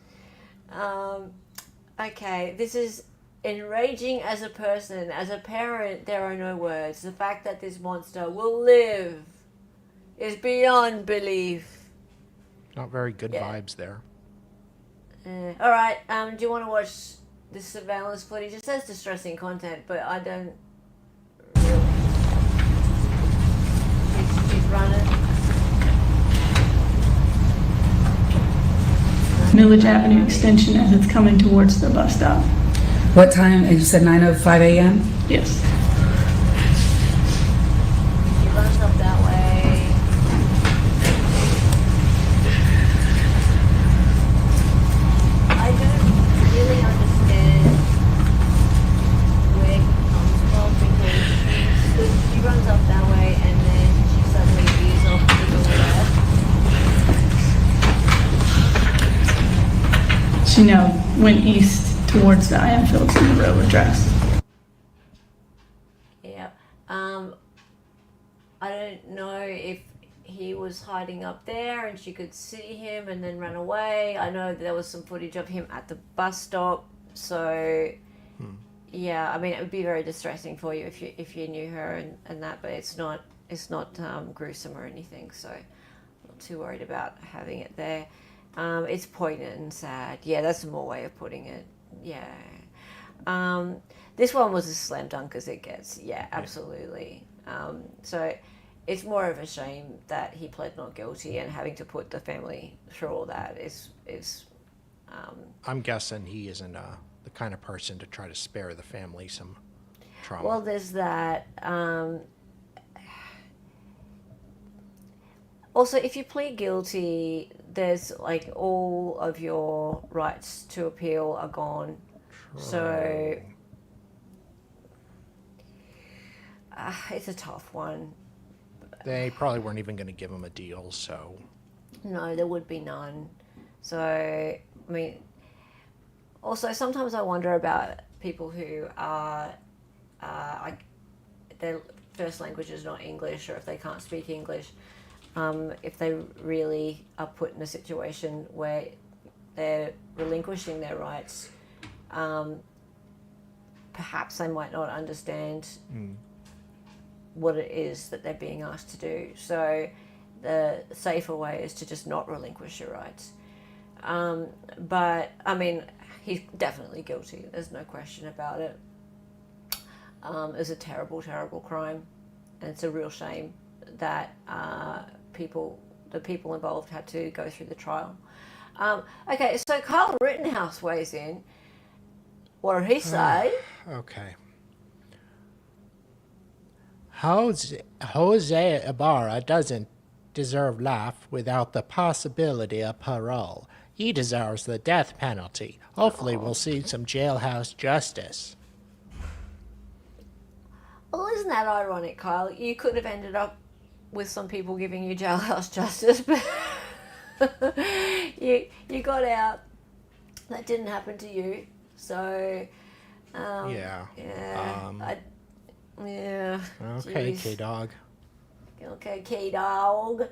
Okay, this is enraging as a person. As a parent, there are no words. The fact that this monster will live is beyond belief. Not very good Yeah. vibes there. All right. Do you want to watch this surveillance footage? It says distressing content, but I don't really. He's running. Millage Avenue extension as it's coming towards the bus stop. What time? You said 9:05 a.m.? Yes. He runs up that way. I don't really understand where he comes from, because she runs up that way and then she suddenly veers off to the left. She now went east towards the IM Phillips in the road address. Yeah. I don't know if he was hiding up there and she could see him and then run away. I know there was some footage of him at the bus stop. So, yeah, I mean, it would be very distressing for you if you knew her and that, but it's not gruesome or anything. So, I'm not too worried about having it there. It's poignant and sad. Yeah, that's a more way of putting it. Yeah. This one was as slam dunk as it gets. Yeah, absolutely. So it's more of a shame that he pled not guilty, and having to put the family through all that is I'm guessing he isn't the kind of person to try to spare the family some trauma. well, there's that. Also, if you plead guilty, there's like all of your rights to appeal are gone. So it's a tough one. They probably weren't even going to give him a deal, so... No, there would be none. So, I mean, also sometimes I wonder about people who are, like, their first language is not English, or if they can't speak English, if they really are put in a situation where they're relinquishing their rights, perhaps they might not understand what it is that they're being asked to do. So the safer way is to just not relinquish your rights. But, I mean, he's definitely guilty. There's no question about it. It was a terrible, terrible crime. And it's a real shame that the people involved had to go through the trial. Okay, so Carl Rittenhouse weighs in. What did he say? Okay. Jose Ibarra doesn't deserve life without the possibility of parole. He deserves the death penalty. Hopefully we'll see some jailhouse justice. Well, isn't that ironic, Kyle? You could have ended up with some people giving you jailhouse justice, but you got out. That didn't happen to you. So, Yeah. yeah. Okay, Jeez. K-Dog. Okay, K-Dog.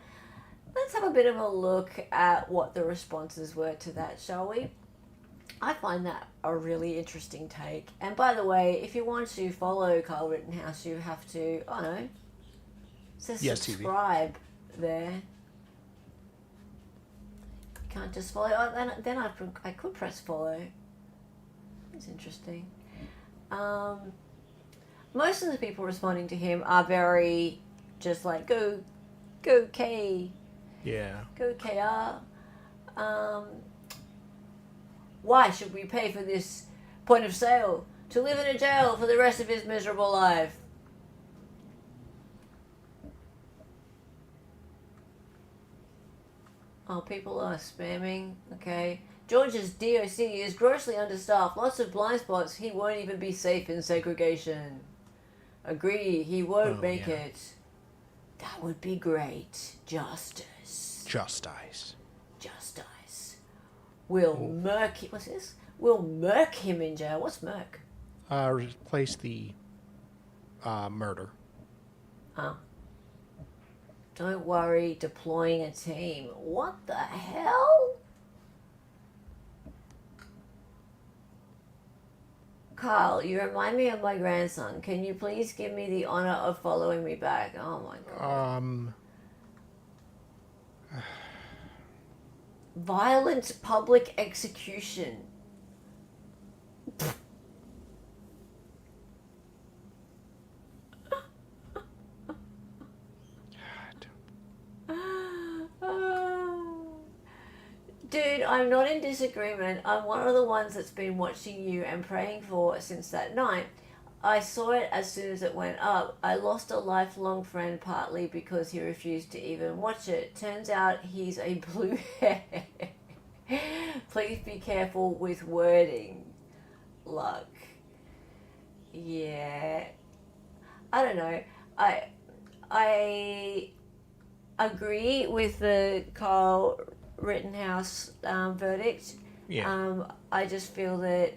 Let's have a bit of a look at what the responses were to that, shall we? I find that a really interesting take. And by the way, if you want to follow Kyle Rittenhouse, you have to, oh no, it says Yes, TV. subscribe there. You can't just follow. Oh, then I could press follow. It's interesting. Most of the people responding to him are very just like, go K, Yeah. go KR. Why should we pay for this point of sale? To live in a jail for the rest of his miserable life. Oh, people are spamming. Okay. Georgia's DOC is grossly understaffed. Lots of blind spots. He won't even be safe in segregation. Agree. He won't make it. That would be great. Justice. Justice. Justice. We'll murk him. What's this? We'll murk him in jail. What's murk? Replace the murder. Oh. Don't worry, deploying a team. What the hell? Kyle, you remind me of my grandson. Can you please give me the honor of following me back? Oh my god. Violent public execution. Dude, I'm not in disagreement. I'm one of the ones that's been watching you and praying for since that night. I saw it as soon as it went up. I lost a lifelong friend partly because he refused to even watch it. Turns out he's a blue hair. Please be careful with wording. Luck. Yeah. I don't know. I agree with the Kyle Rittenhouse verdict. Yeah. I just feel that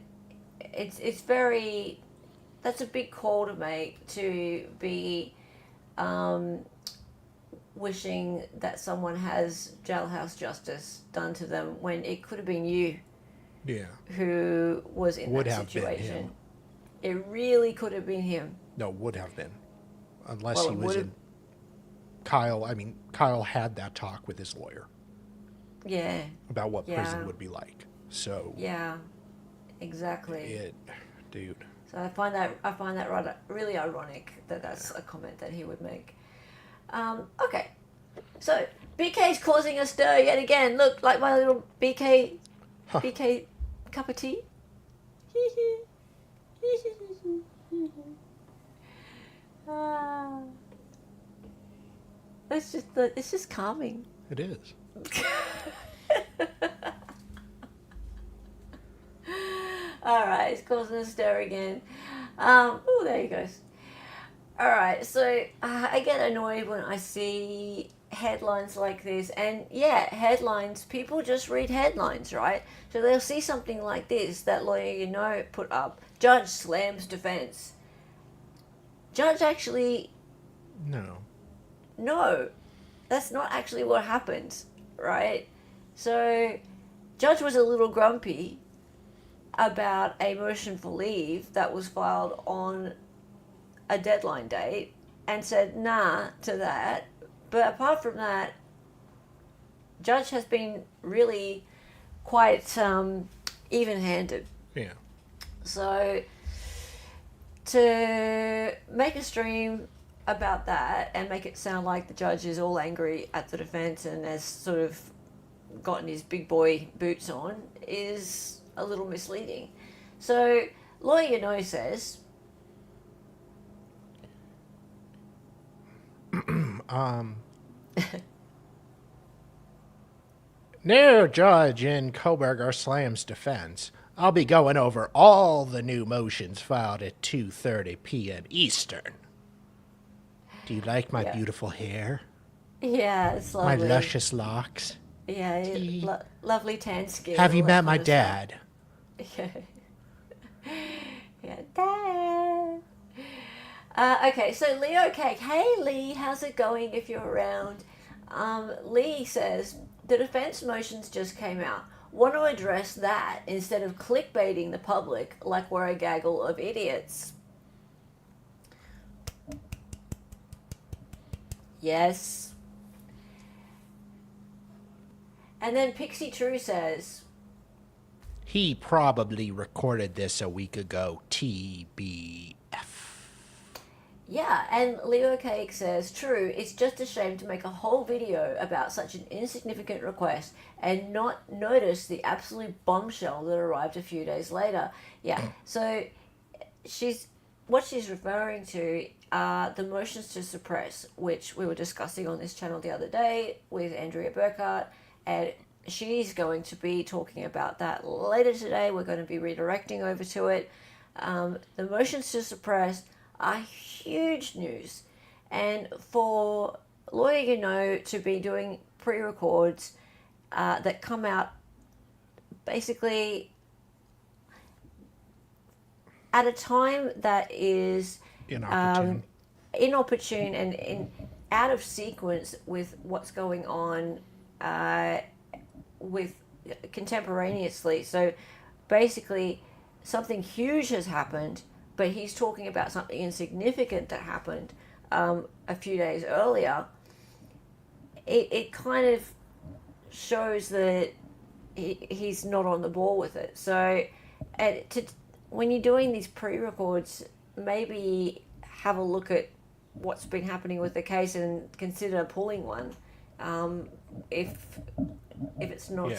it's very, that's a big call to make, to be wishing that someone has jailhouse justice done to them when it could have been you who was in that situation. It really could have been him. No, would have been. Unless he was in... Kyle had that talk with his lawyer. Yeah. About what prison would be like. So... Yeah, exactly. Dude. So I find that really ironic that that's a comment that he would make. Okay, so BK's causing a stir yet again. Look, like my little BK cup of tea. It's just calming. It is. All right, it's causing a stir again. Oh, there he goes. All right, so I get annoyed when I see headlines like this, and headlines. People just read headlines, right? So they'll see something like this that lawyer put up. Judge slams defense. Judge actually. No, that's not actually what happened, right? So, judge was a little grumpy about a motion for leave that was filed on a deadline date and said nah to that. But apart from that, judge has been really quite even-handed. Yeah. So to make a stream about that and make it sound like the judge is all angry at the defense and has sort of gotten his big boy boots on is a little misleading. So lawyer says New judge in Kohberger slams defense. I'll be going over all the new motions filed at 2:30 p.m. Eastern. Do you like my Yeah. beautiful hair? Yeah, it's My lovely. luscious locks? Yeah, lovely tan skin. Have you all that met my kind of stuff. dad? Yeah, Dad. Okay, so Leo Cake. Hey, Lee, how's it going if you're around? Lee says, the defense motions just came out. Want to address that instead of clickbaiting the public like we're a gaggle of idiots. Yes. And then Pixie True says, He probably recorded this a week ago. TBF. yeah, and Leo Cake says, true, it's just a shame to make a whole video about such an insignificant request and not notice the absolute bombshell that arrived a few days later. Yeah, so what she's referring to are the motions to suppress, which we were discussing on this channel the other day with Andrea Burkhardt, and she's going to be talking about that later today. We're going to be redirecting over to it. The motions to suppress are huge news, and for Lawyer to be doing pre-records that come out basically at a time that is inopportune and out of sequence with what's going on with contemporaneously. So basically something huge has happened, but he's talking about something insignificant that happened a few days earlier. It kind of shows that he's not on the ball with it. So when you're doing these pre-records, maybe have a look at what's been happening with the case and consider pulling one if it's not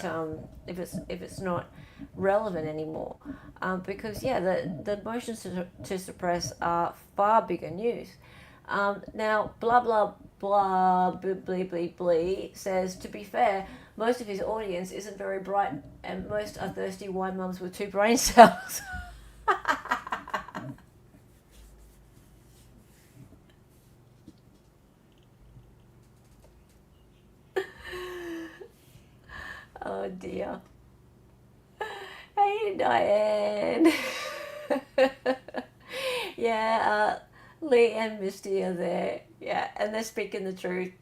if it's not relevant anymore, because the motions to suppress are far bigger news. Now blah blah blah blee blee blee says, to be fair, most of his audience isn't very bright and most are thirsty wine mums with 2 brain cells. Oh dear. Hey Diane. Yeah, Lee and Misty are there. Yeah, and they're speaking the truth.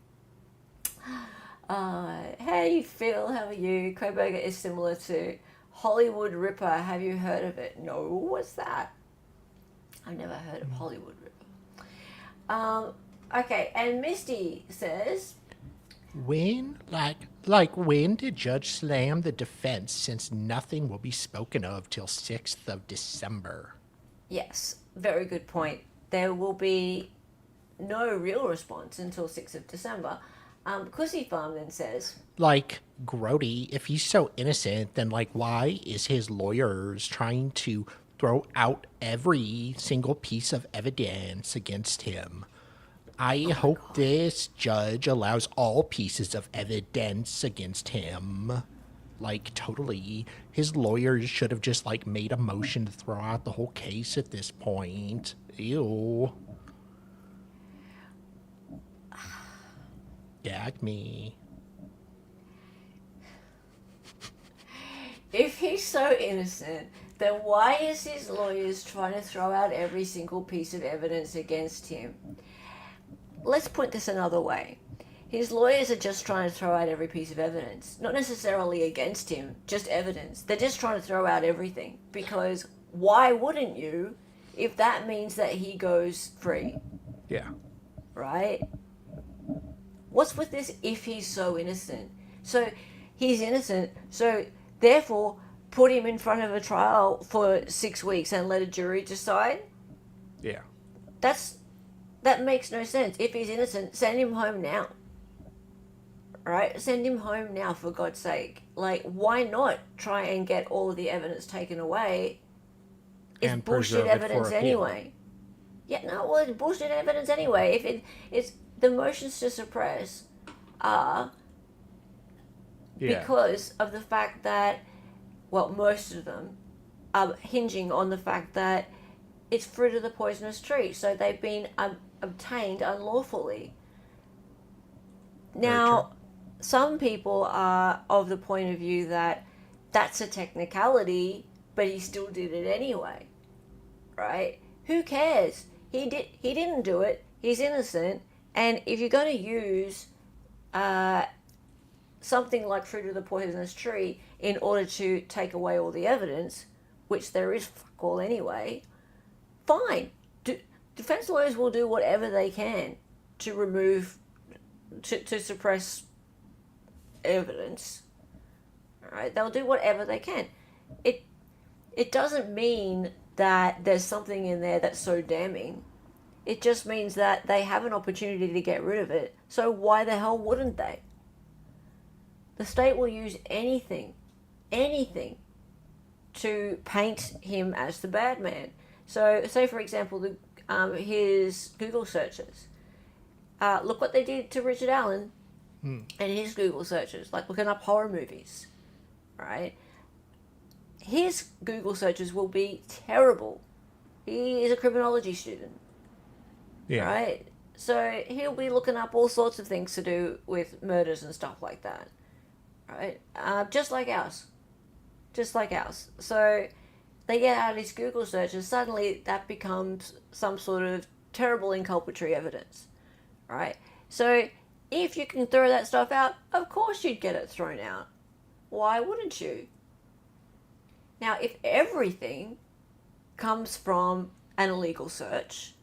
How do you feel? How are you? Kohberger is similar to Hollywood Ripper. Have you heard of it? No, what's that? I've never heard of Hollywood Ripper. Okay, and Misty says, When? Like when did Judge slam the defense, since nothing will be spoken of till 6th of December? yes, very good point. There will be no real response until 6th of December. Cussy Farm then says, Like, Grody, if he's so innocent, then why is his lawyers trying to throw out every single piece of evidence against him? I hope this judge allows all pieces of evidence against him. Totally. His lawyers should have just, made a motion to throw out the whole case at this point. Ew. Gag me. if he's so innocent, then why is his lawyers trying to throw out every single piece of evidence against him? Let's put this another way. His lawyers are just trying to throw out every piece of evidence. Not necessarily against him, just evidence. They're just trying to throw out everything. Because why wouldn't you if that means that he goes free? Yeah. Right? What's with this if he's so innocent? So he's innocent, so therefore put him in front of a trial for 6 weeks and let a jury decide? Yeah. That makes no sense. If he's innocent, send him home now. Right? Send him home now, for God's sake. Why not try and get all of the evidence taken away? It's And bullshit preserve it for evidence appeal. anyway. Yeah, no, well, it's bullshit evidence anyway. the motions to suppress are because of the fact that, well, most of them are hinging on the fact that it's fruit of the poisonous tree, so they've been obtained unlawfully. Now, some people are of the point of view that that's a technicality, but he still did it anyway, right? Who cares? He didn't do it. He's innocent. And if you're going to use something like fruit of the poisonous tree in order to take away all the evidence, which there is fuck all anyway, fine. Defense lawyers will do whatever they can to remove, to suppress evidence. All right, they'll do whatever they can. It doesn't mean that there's something in there that's so damning. It just means that they have an opportunity to get rid of it. So why the hell wouldn't they? The state will use anything to paint him as the bad man. So, say for example, his Google searches. Look what they did to Richard Allen and his Google searches, like looking up horror movies, right? His Google searches will be terrible. He is a criminology student, right? So he'll be looking up all sorts of things to do with murders and stuff like that, right? Just like ours. So they get out his Google searches, suddenly that becomes some sort of terrible inculpatory evidence, right? So if you can throw that stuff out, of course you'd get it thrown out. Why wouldn't you? Now, if everything comes from an illegal search,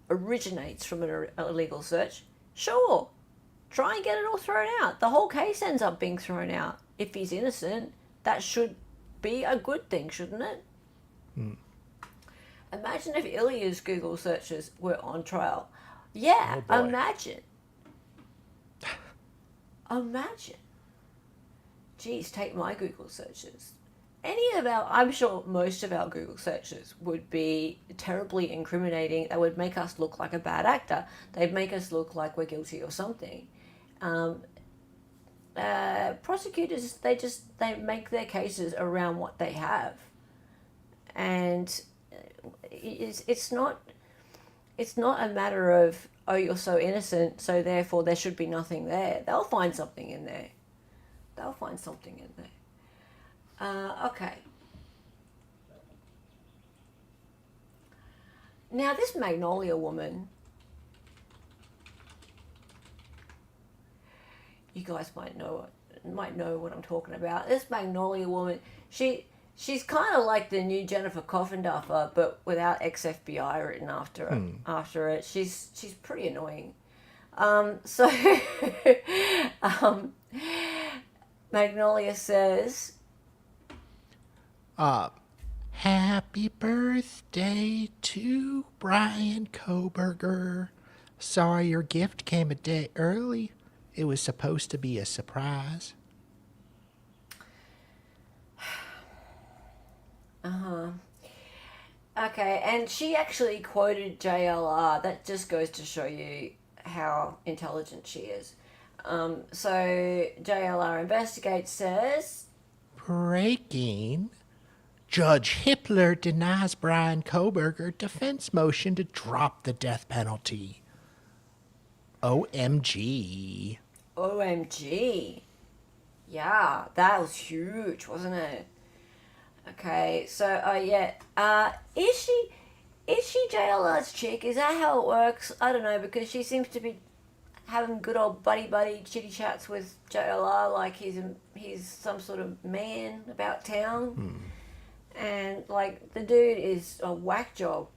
originates from an illegal search, sure, try and get it all thrown out. The whole case ends up being thrown out. If he's innocent, that should be a good thing, shouldn't it? Imagine if Ilya's Google searches were on trial. Yeah, imagine. Geez, take my Google searches. I'm sure most of our Google searches would be terribly incriminating. They would make us look like a bad actor. They'd make us look like we're guilty or something. Prosecutors, they make their cases around what they have. And it's not a matter of, oh, you're so innocent, so therefore there should be nothing there. They'll find something in there. Okay. Now this Magnolia woman, you guys might know what I'm talking about. This Magnolia woman, she's kind of like the new Jennifer Coffinduffer, but without ex-FBI written after it. She's pretty annoying. Magnolia says, happy birthday to Bryan Kohberger. Sorry your gift came a day early. It was supposed to be a surprise. Okay, and she actually quoted JLR. That just goes to show you how intelligent she is. So JLR Investigate says, breaking. Judge Hitler denies Bryan Kohberger defense motion to drop the death penalty. OMG. OMG. Yeah, that was huge, wasn't it? Okay, so, is she JLR's chick? Is that how it works? I don't know, because she seems to be having good old buddy chitty chats with JLR like he's some sort of man about town. And, like, the dude is a whack job.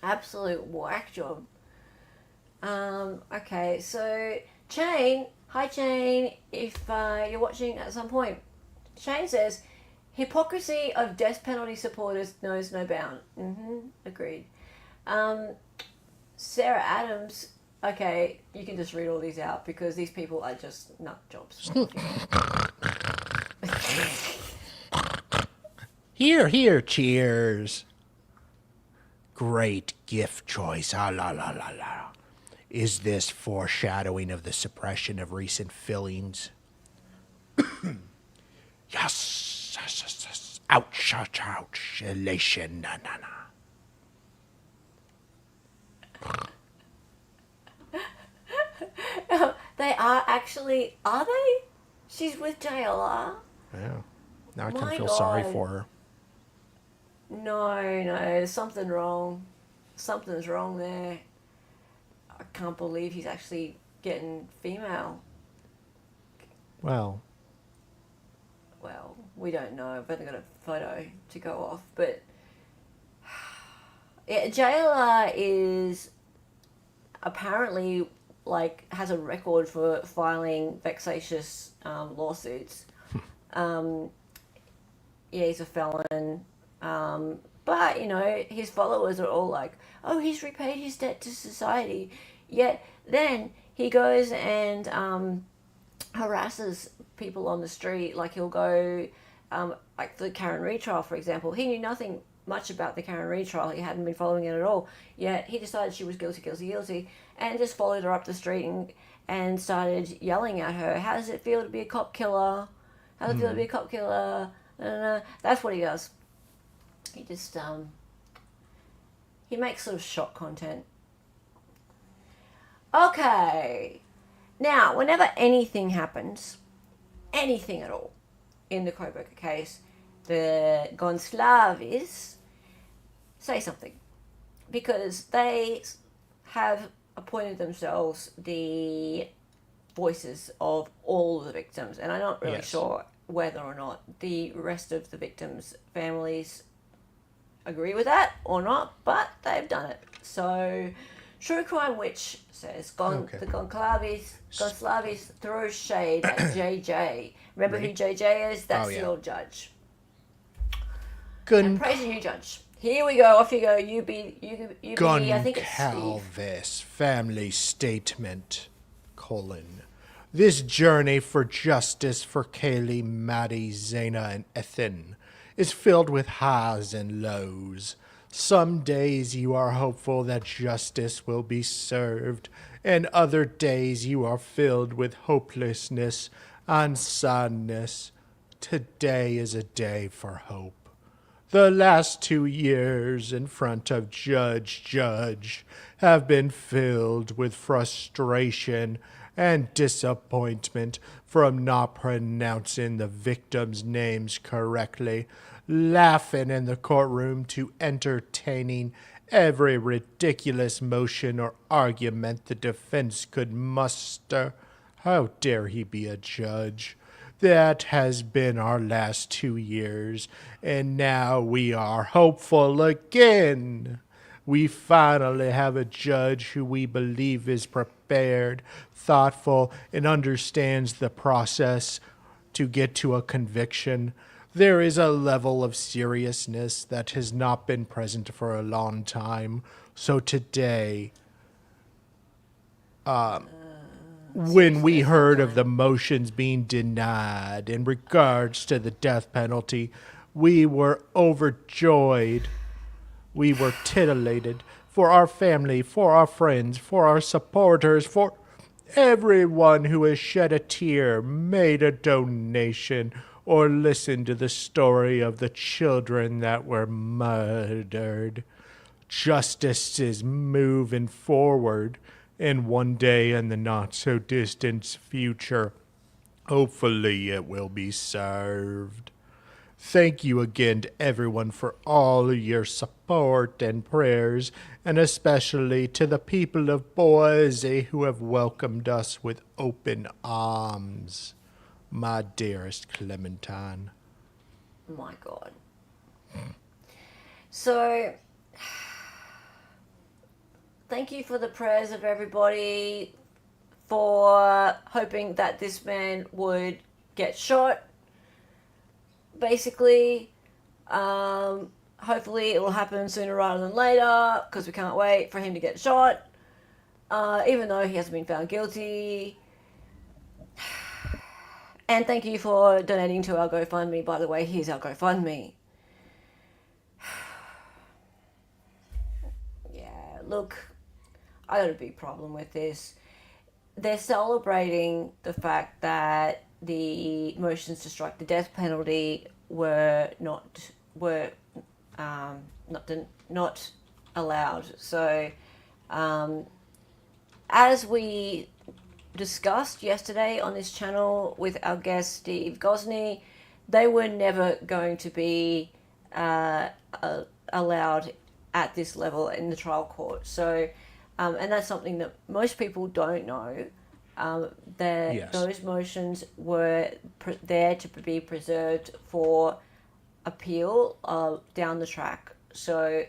Absolute whack job. Okay, so Chain, hi Chain, if you're watching at some point, Chain says, hypocrisy of death penalty supporters knows no bound. Agreed. Sarah Adams, okay, you can just read all these out because these people are just nut jobs. Here, cheers. Great gift choice. Ah, la, la, la, la. Is this foreshadowing of the suppression of recent feelings? Yes, yes, yes, yes. Ouch, ouch, ouch. Elation, na, na, na. They are actually, are they? She's with JLR? Yeah. Now I kind My of feel sorry God. for her. No, there's something wrong. Something's wrong there. I can't believe he's actually getting female. Well, Well, we don't know. I've only got a photo to go off. But yeah, JLR is apparently has a record for filing vexatious lawsuits. Yeah, he's a felon. But, his followers are all like, oh, he's repaid his debt to society. Yet then he goes and harasses people on the street. Like he'll go, like the Karen Reid trial, for example. He knew nothing much about the Karen Reid trial. He hadn't been following it at all. Yet he decided she was guilty, and just followed her up the street and started yelling at her. How does it feel to be a cop killer? How does it feel to be a cop killer? That's what he does. He just, he makes sort of shock content. Okay. Now, whenever anything happens, anything at all, in the Kohberger case, the Gonslavis say something. Because they have appointed themselves the voices of all of the victims. And I'm not really Yes. sure whether or not the rest of the victims' families agree with that or not, but they've done it. So, True Crime Witch says Okay. the Gonslavis throw shade at JJ. Remember who Right. JJ is? That's Oh, yeah. the old judge. Gun And praise the new judge. Here we go. Off you go. You be. I think it's Steve. Goncalves family statement, : This journey for justice for Kaylee, Maddie, Zaina, and Ethan is filled with highs and lows. Some days you are hopeful that justice will be served, and other days you are filled with hopelessness and sadness. Today is a day for hope. The last 2 years in front of Judge have been filled with frustration and disappointment from not pronouncing the victims' names correctly, laughing in the courtroom to entertaining every ridiculous motion or argument the defense could muster. How dare he be a judge? That has been our last 2 years, and now we are hopeful again. We finally have a judge who we believe is prepared, thoughtful, and understands the process to get to a conviction. There is a level of seriousness that has not been present for a long time. So today, when we heard of the motions being denied in regards to the death penalty, we were overjoyed. We were titillated for our family, for our friends, for our supporters, for everyone who has shed a tear, made a donation, or listened to the story of the children that were murdered. Justice is moving forward, and one day in the not-so-distant future, hopefully it will be served. Thank you again to everyone for all your support and prayers, and especially to the people of Boise who have welcomed us with open arms. My dearest Clementine. My God. So, thank you for the prayers of everybody, for hoping that this man would get shot. Basically, hopefully it will happen sooner rather than later, because we can't wait for him to get shot, even though he hasn't been found guilty. And thank you for donating to our GoFundMe. By the way, here's our GoFundMe. Yeah, look, I got a big problem with this. They're celebrating the fact that the motions to strike the death penalty were not allowed. So, as we discussed yesterday on this channel with our guest Steve Gosney, they were never going to be allowed at this level in the trial court. So, and that's something that most people don't know. That Yes. those motions were there to be preserved for appeal down the track. So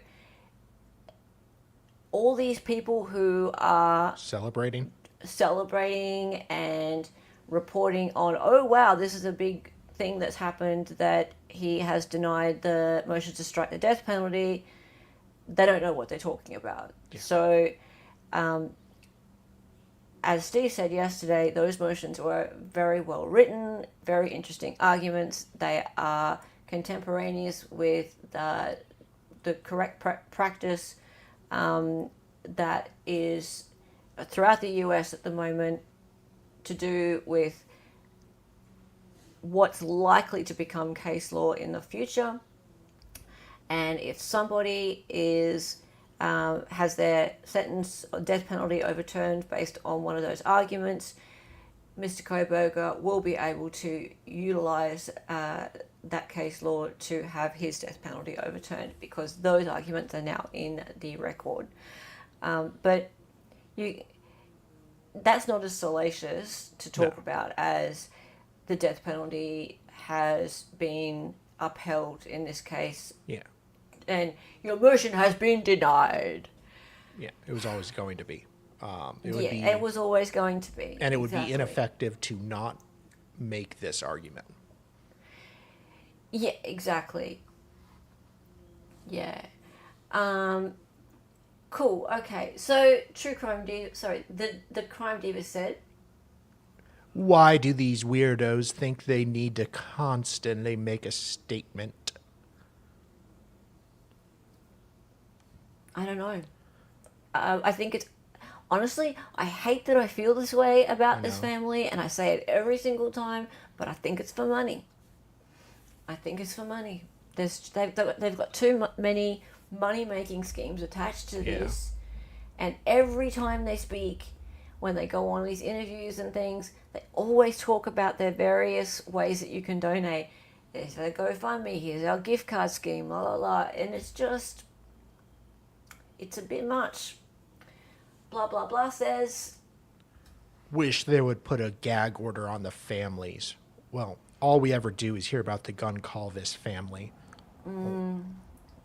all these people who are Celebrating and reporting on, oh wow, this is a big thing that's happened, that he has denied the motion to strike the death penalty, they don't know what they're talking about. Yeah. So as Steve said yesterday, those motions were very well written, very interesting arguments. They are contemporaneous with the correct practice that is throughout the US at the moment, to do with what's likely to become case law in the future. And if somebody has their sentence or death penalty overturned based on one of those arguments, Mr. Kohberger will be able to utilize that case law to have his death penalty overturned, because those arguments are now in the record. But that's not as salacious to talk about as the death penalty has been upheld in this case. Yeah. And your motion has been denied. Yeah, it was always going to be. It was always going to be. And it would be ineffective to not make this argument. Yeah, exactly. Yeah. Cool. Okay. So, True Crime Diva. Sorry, the Crime Diva said, Why do these weirdos think they need to constantly make a statement? I don't know. I think it's... Honestly, I hate that I feel this way about this family, and I say it every single time, but I think it's for money. I think it's for money. They've got too many money-making schemes attached to this, and every time they speak, when they go on these interviews and things, they always talk about their various ways that you can donate. There's a GoFundMe, here's our gift card scheme, la la la, and it's just... It's a bit much. Blah, blah, blah says... Wish they would put a gag order on the families. Well, all we ever do is hear about the Goncalves family. Well,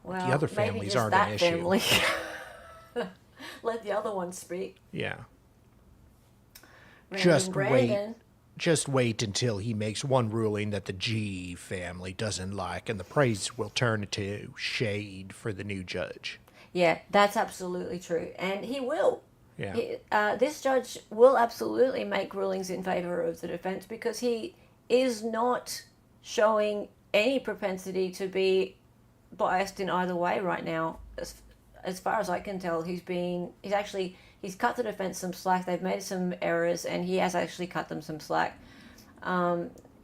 the other families aren't that an issue. family. Let the other ones speak. Yeah. Brandon. Just wait until he makes one ruling that the G family doesn't like, and the praise will turn to shade for the new judge. Yeah, that's absolutely true. And he will. Yeah. This judge will absolutely make rulings in favor of the defense, because he is not showing any propensity to be biased in either way right now. As far as I can tell, he's cut the defense some slack. They've made some errors, and he has actually cut them some slack.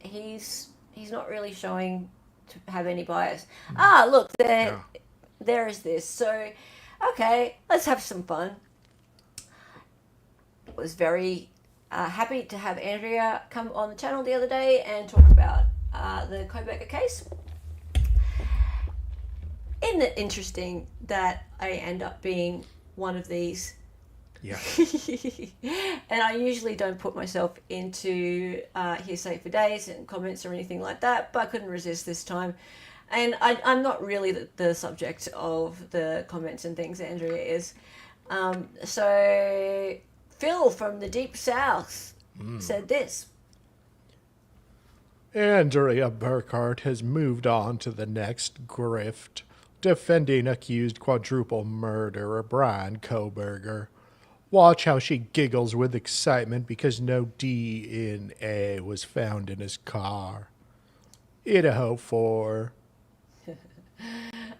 He's not really showing to have any bias. Look, there is this. So, okay, let's have some fun. Was very happy to have Andrea come on the channel the other day and talk about the Kohberger case. Isn't it interesting that I end up being one of these? Yeah. And I usually don't put myself into hearsay for days and comments or anything like that, but I couldn't resist this time. And I'm not really the subject of the comments and things, Andrea is. So Phil from the Deep South said this. Andrea Burkhart has moved on to the next grift, defending accused quadruple murderer Bryan Kohberger. Watch how she giggles with excitement because no DNA was found in his car. Idaho 4.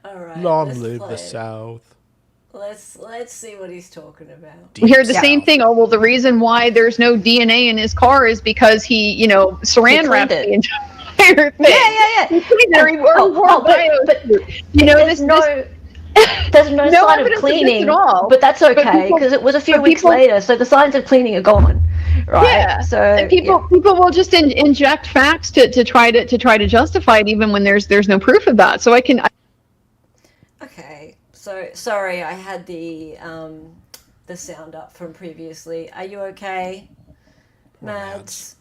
All right. Long live the South. Let's see what he's talking about. We heard the same thing. Oh, well, the reason why there's no DNA in his car is because he, saran wrapped the entire thing. Yeah. There's no sign of cleaning, but that's okay because it was a few weeks later, so the signs of cleaning are gone, right? Yeah. So and people will just inject facts to try to justify it, even when there's no proof of that. So Okay, so sorry, I had the sound up from previously. Are you okay, Mads?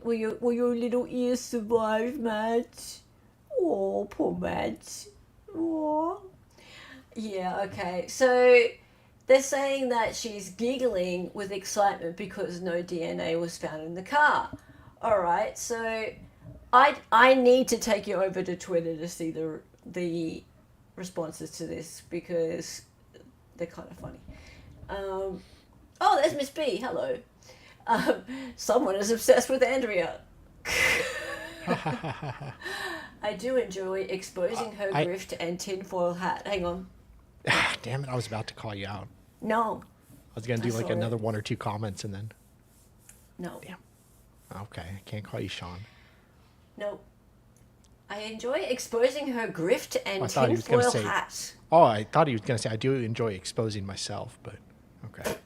Will your little ears survive, Mads? Oh, poor Mads. Oh. Yeah, okay. So they're saying that she's giggling with excitement because no DNA was found in the car. All right, so I need to take you over to Twitter to see the responses to this because they're kind of funny. Oh, there's Miss B. Hello. Someone is obsessed with Andrea. I do enjoy exposing her grift and tinfoil hat. Hang on. Damn it, I was about to call you out. No. I was going to do like another one or two comments and then. No. Damn. Okay, I can't call you Sean. No. I enjoy exposing her grift and tinfoil hat. Oh, I thought he was going to say, I do enjoy exposing myself, but okay.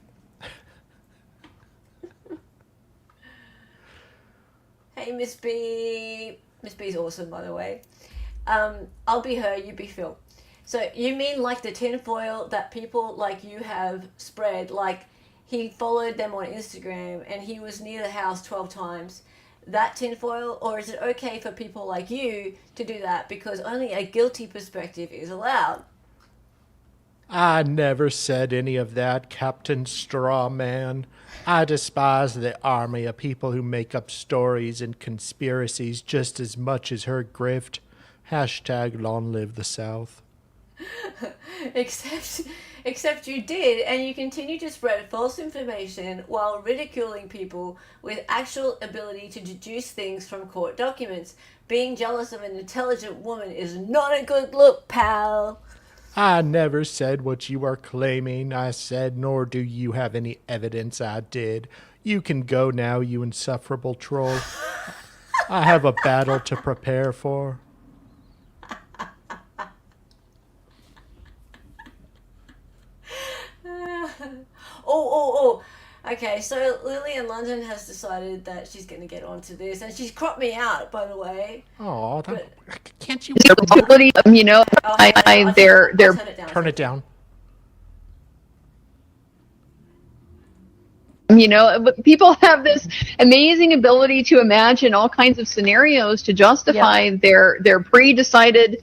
Hey, Miss B. Miss B's awesome, by the way. I'll be her, you be Phil. So you mean like the tinfoil that people like you have spread, like he followed them on Instagram and he was near the house 12 times, that tinfoil? Or is it okay for people like you to do that because only a guilty perspective is allowed? I never said any of that, Captain Strawman. I despise the army of people who make up stories and conspiracies just as much as her grift. Hashtag long live the South. Except you did, and you continue to spread false information while ridiculing people with actual ability to deduce things from court documents. Being jealous of an intelligent woman is not a good look, pal. I never said what you are claiming I said, nor do you have any evidence I did. You can go now, you insufferable troll. I have a battle to prepare for. Oh. Okay, so Lily in London has decided that she's going to get onto this, and she's cropped me out, by the way. Oh, can't you? They're turn it down. But people have this amazing ability to imagine all kinds of scenarios to justify their pre-decided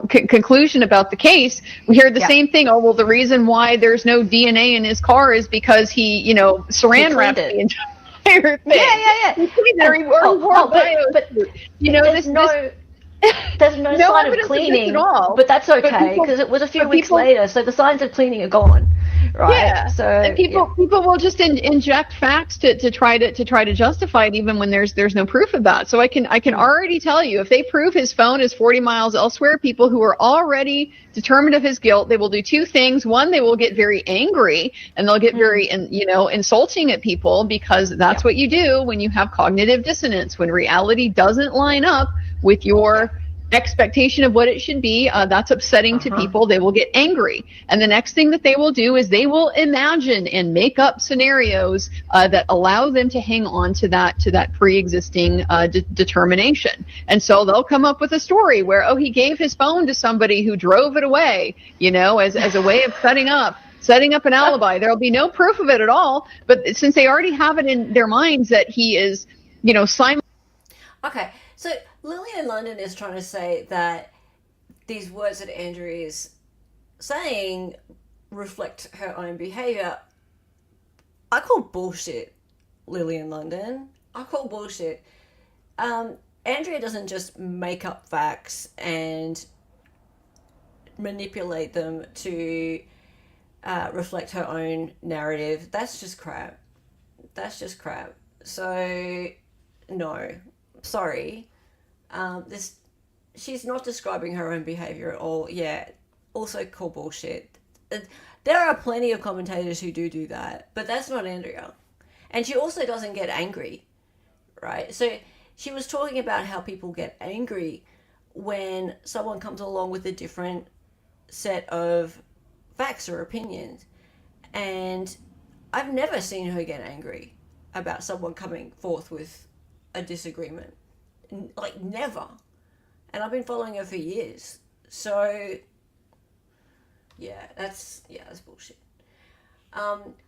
conclusion about the case. We heard the same thing. Oh, well, the reason why there's no DNA in his car is because he, saran wrapped the entire thing. Yeah. There's no sign of cleaning, but that's okay because it was a few weeks later, so the signs of cleaning are gone, right? Yeah. So and people will just inject facts to try to justify it, even when there's no proof of that. So I can already tell you, if they prove his phone is 40 miles elsewhere, people who are already determined of his guilt, they will do two things. One, they will get very angry and they'll get very insulting at people, because that's what you do when you have cognitive dissonance, when reality doesn't line up with your expectation of what it should be. That's upsetting to people. They will get angry, and the next thing that they will do is they will imagine and make up scenarios that allow them to hang on to that pre-existing determination. And so they'll come up with a story where, he gave his phone to somebody who drove it away, as a way of setting up an alibi. There'll be no proof of it at all, but since they already have it in their minds that he is Okay, so Lily in London is trying to say that these words that Andrew is saying reflect her own behavior. I call bullshit, Lily in London. I call bullshit. Andrea doesn't just make up facts and manipulate them to reflect her own narrative. That's just crap. So, no. Sorry. She's not describing her own behavior at all. Yeah, also call bullshit. There are plenty of commentators who do that, but that's not Andrea. And she also doesn't get angry, right? So she was talking about how people get angry when someone comes along with a different set of facts or opinions. And I've never seen her get angry about someone coming forth with a disagreement. Like, never. And I've been following her for years. So, yeah, that's bullshit.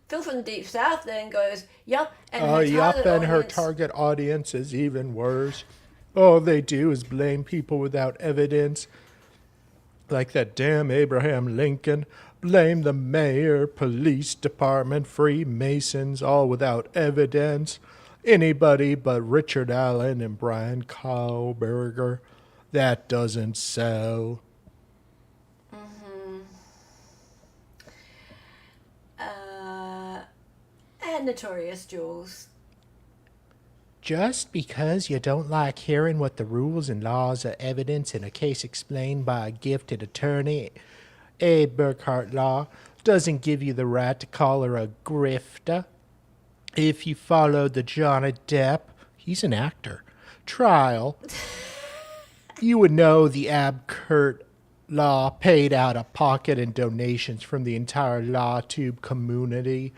Phil from the Deep South then goes, yup, and her target audience is even worse. All they do is blame people without evidence. Like that damn Abraham Lincoln. Blame the mayor, police department, Freemasons, all without evidence. Anybody but Richard Allen and Bryan Kohberger. That doesn't sell. And Notorious Jules. Just because you don't like hearing what the rules and laws of evidence in a case explained by a gifted attorney, A. Burkhart Law, doesn't give you the right to call her a grifter. If you followed the Johnny Depp, he's an actor, trial, you would know the Abkert Law paid out of pocket in donations from the entire LawTube community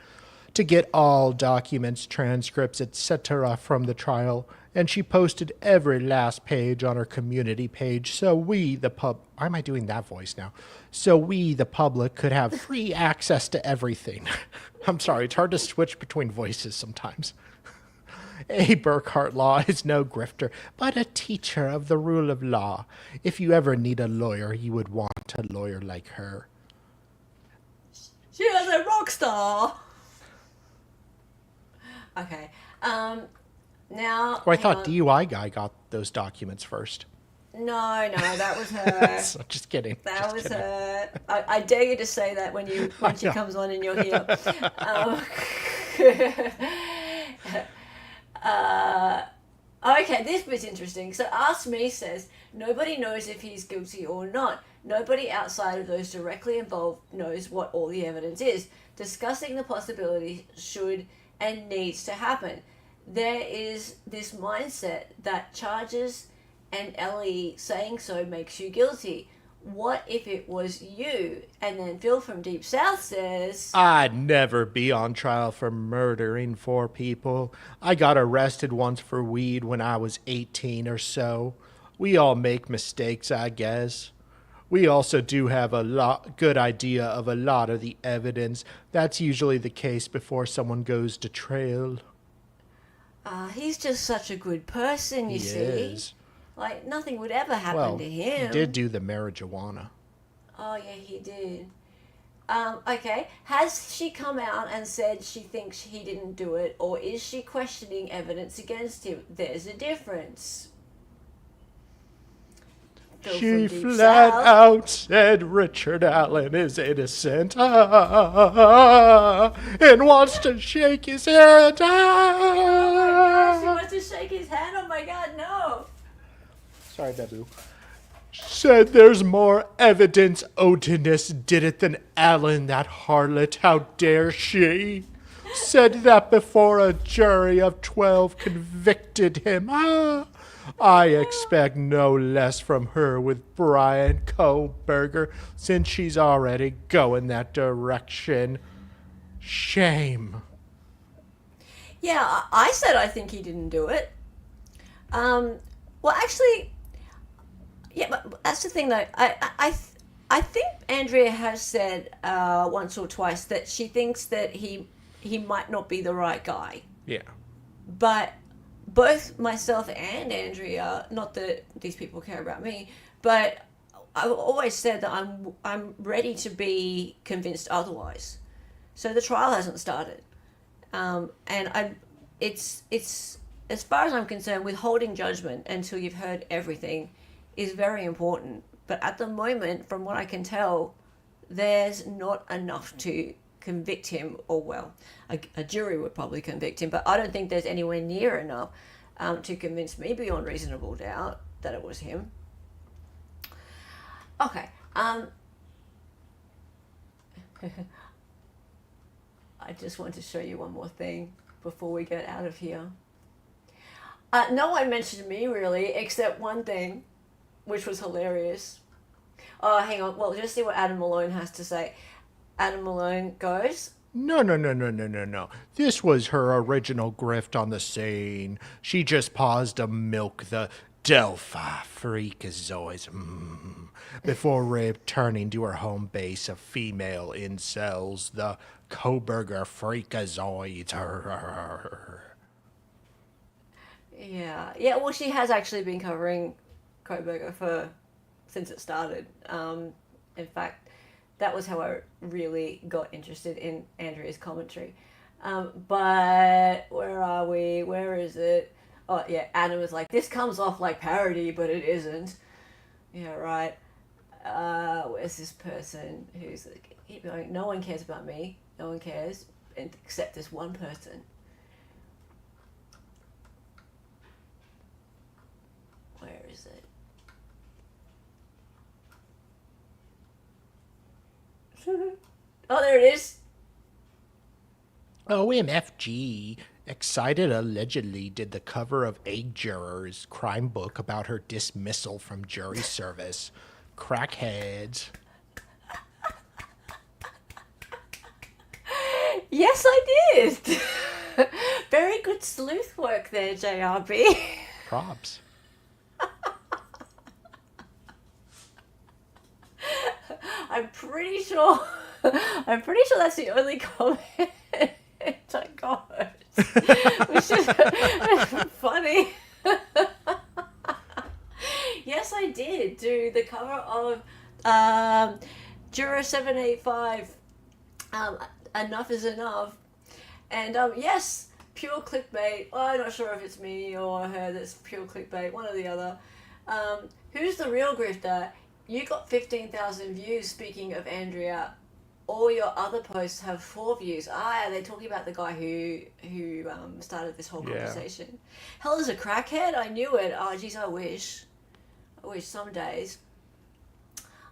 to get all documents, transcripts, etc. from the trial, and she posted every last page on her community page so we, the why am I doing that voice now? So we, the public, could have free access to everything. I'm sorry, it's hard to switch between voices sometimes. A. Burkhart Law is no grifter, but a teacher of the rule of law. If you ever need a lawyer, you would want a lawyer like her. She was a rock star. Okay. Now. Oh, I thought DUI guy got those documents first. No, that was her. So, just kidding. That was her. I dare you to say that when she comes on and you're here. Okay, this bit's interesting. So Ask Me says, nobody knows if he's guilty or not. Nobody outside of those directly involved knows what all the evidence is. Discussing the possibility should and needs to happen. There is this mindset that charges and Ellie saying so makes you guilty. What if it was you? And then Phil from Deep South says, I'd never be on trial for murdering 4 people. I got arrested once for weed when I was 18 or so. We all make mistakes, I guess. We also do have a good idea of a lot of the evidence. That's usually the case before someone goes to trial. He's just such a good person, you see. Is. Like, nothing would ever happen to him. He did do the marijuana. Oh, yeah, he did. Okay, has she come out and said she thinks he didn't do it, or is she questioning evidence against him? There's a difference. She flat out said Richard Allen is innocent and wants to shake his hand. Oh my God, she wants to shake his hand? Oh my God, no. Sorry, Babu. Said there's more evidence Odinus did it than Allen, that harlot. How dare she? Said that before a jury of 12 convicted him. I expect no less from her with Bryan Kohberger, since she's already going that direction. Shame. Yeah, I said I think he didn't do it. Well, actually, yeah, but that's the thing, though. I think Andrea has said once or twice that she thinks that he might not be the right guy. Yeah. But both myself and Andrea, not that these people care about me, but I've always said that I'm ready to be convinced otherwise. So the trial hasn't started, and it's as far as I'm concerned, withholding judgment until you've heard everything is very important. But at the moment, from what I can tell, there's not enough to convict him, or well, a jury would probably convict him, but I don't think there's anywhere near enough to convince me beyond reasonable doubt that it was him. I just want to show you one more thing before we get out of here. No one mentioned me really, except one thing, which was hilarious. Oh, hang on. Well, just see what Adam Malone has to say. Adam Malone goes, No. This was her original grift on the scene. She just paused to milk the Delphi freakazoids before returning to her home base of female incels, the Kohberger freakazoids. Yeah. Well, she has actually been covering Kohberger since it started. In fact, that was how I really got interested in Andrea's commentary. But where are we? Where is it? Oh, yeah, Adam was like, this comes off like parody, but it isn't. Yeah, right. Where's this person who's like, keep going, no one cares about me. No one cares, except this one person. Where is it? Oh, there it is. OMFG. Excited allegedly did the cover of Egg Juror's crime book about her dismissal from jury service. Crackheads. Yes, I did. Very good sleuth work there, JRB. Props. I'm pretty sure that's the only comment I got. Which is funny. Yes, I did do the cover of Juror 785, Enough is Enough. And yes, pure clickbait. Well, I'm not sure if it's me or her that's pure clickbait, one or the other. Who's the real grifter? You got 15,000 views, speaking of Andrea. All your other posts have 4 views. They're talking about the guy who started this whole conversation. Hell, is a crackhead? I knew it. Oh, geez, I wish some days.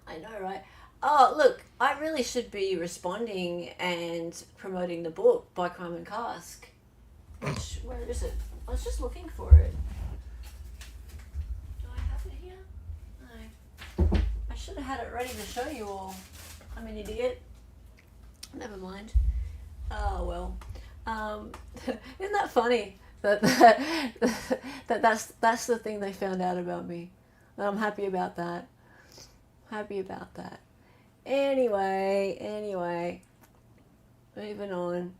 I know, right? Oh, look, I really should be responding and promoting the book by Crime and Cask. Where is it? I was just looking for it. Do I have it here? No. I should have had it ready to show you all. I'm an idiot. Never mind. Oh, well. Isn't that funny? That's the thing they found out about me. And I'm happy about that. Anyway. Moving on.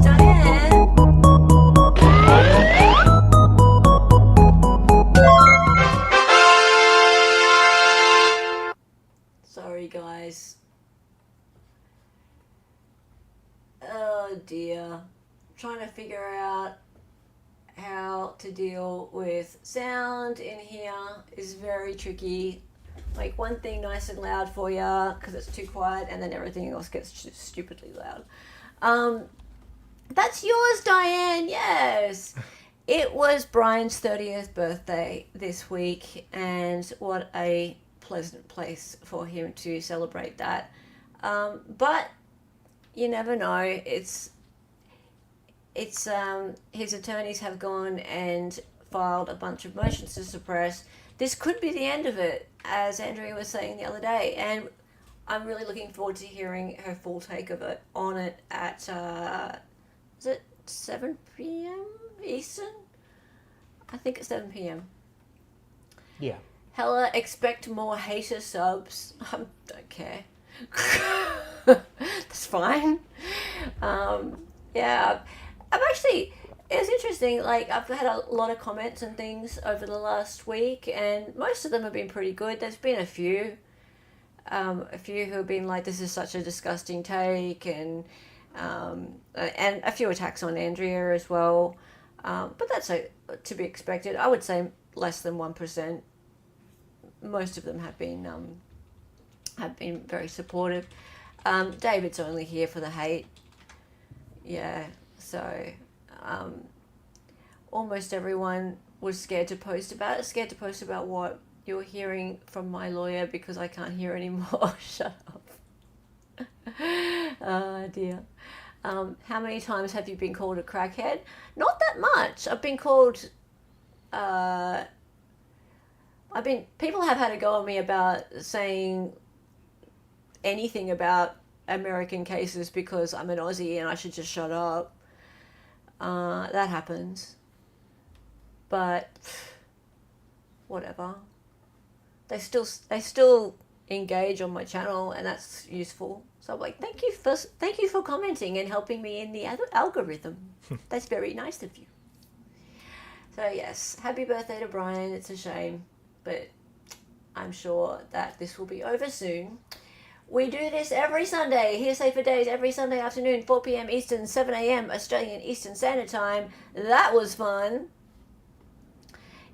Diane! Sorry, guys. Oh dear. Trying to figure out how to deal with sound in here is very tricky. Make one thing nice and loud for you because it's too quiet, and then everything else gets stupidly loud. That's yours, Diane. Yes. It was Bryan's 30th birthday this week, and what a pleasant place for him to celebrate that. But you never know. It's his attorneys have gone and filed a bunch of motions to suppress. This could be the end of it, as Andrea was saying the other day, and I'm really looking forward to hearing her full take of it on it at is it 7 p.m. Eastern? I think it's 7 p.m. Yeah. Hella, expect more hater subs. I don't care. That's fine. Yeah, I'm actually, it's interesting, like, I've had a lot of comments and things over the last week, and most of them have been pretty good. There's been a few who have been like, this is such a disgusting take, and a few attacks on Andrea as well. But that's to be expected. I would say less than 1%. Most of them have been very supportive. David's only here for the hate. Yeah, so almost everyone was scared to post about it. Scared to post about what? You're hearing from my lawyer because I can't hear anymore. Shut up. Oh dear. How many times have you been called a crackhead? Not that much. I've been called. People have had a go at me about saying anything about American cases because I'm an Aussie and I should just shut up. That happens. But whatever. They still engage on my channel, and that's useful. So I'm like, thank you for commenting and helping me in the algorithm. That's very nice of you. So yes, happy birthday to Bryan. It's a shame, but I'm sure that this will be over soon. We do this every Sunday, Hearsay for Days, every Sunday afternoon, 4 p.m. Eastern, 7 a.m. Australian Eastern Standard Time. That was fun.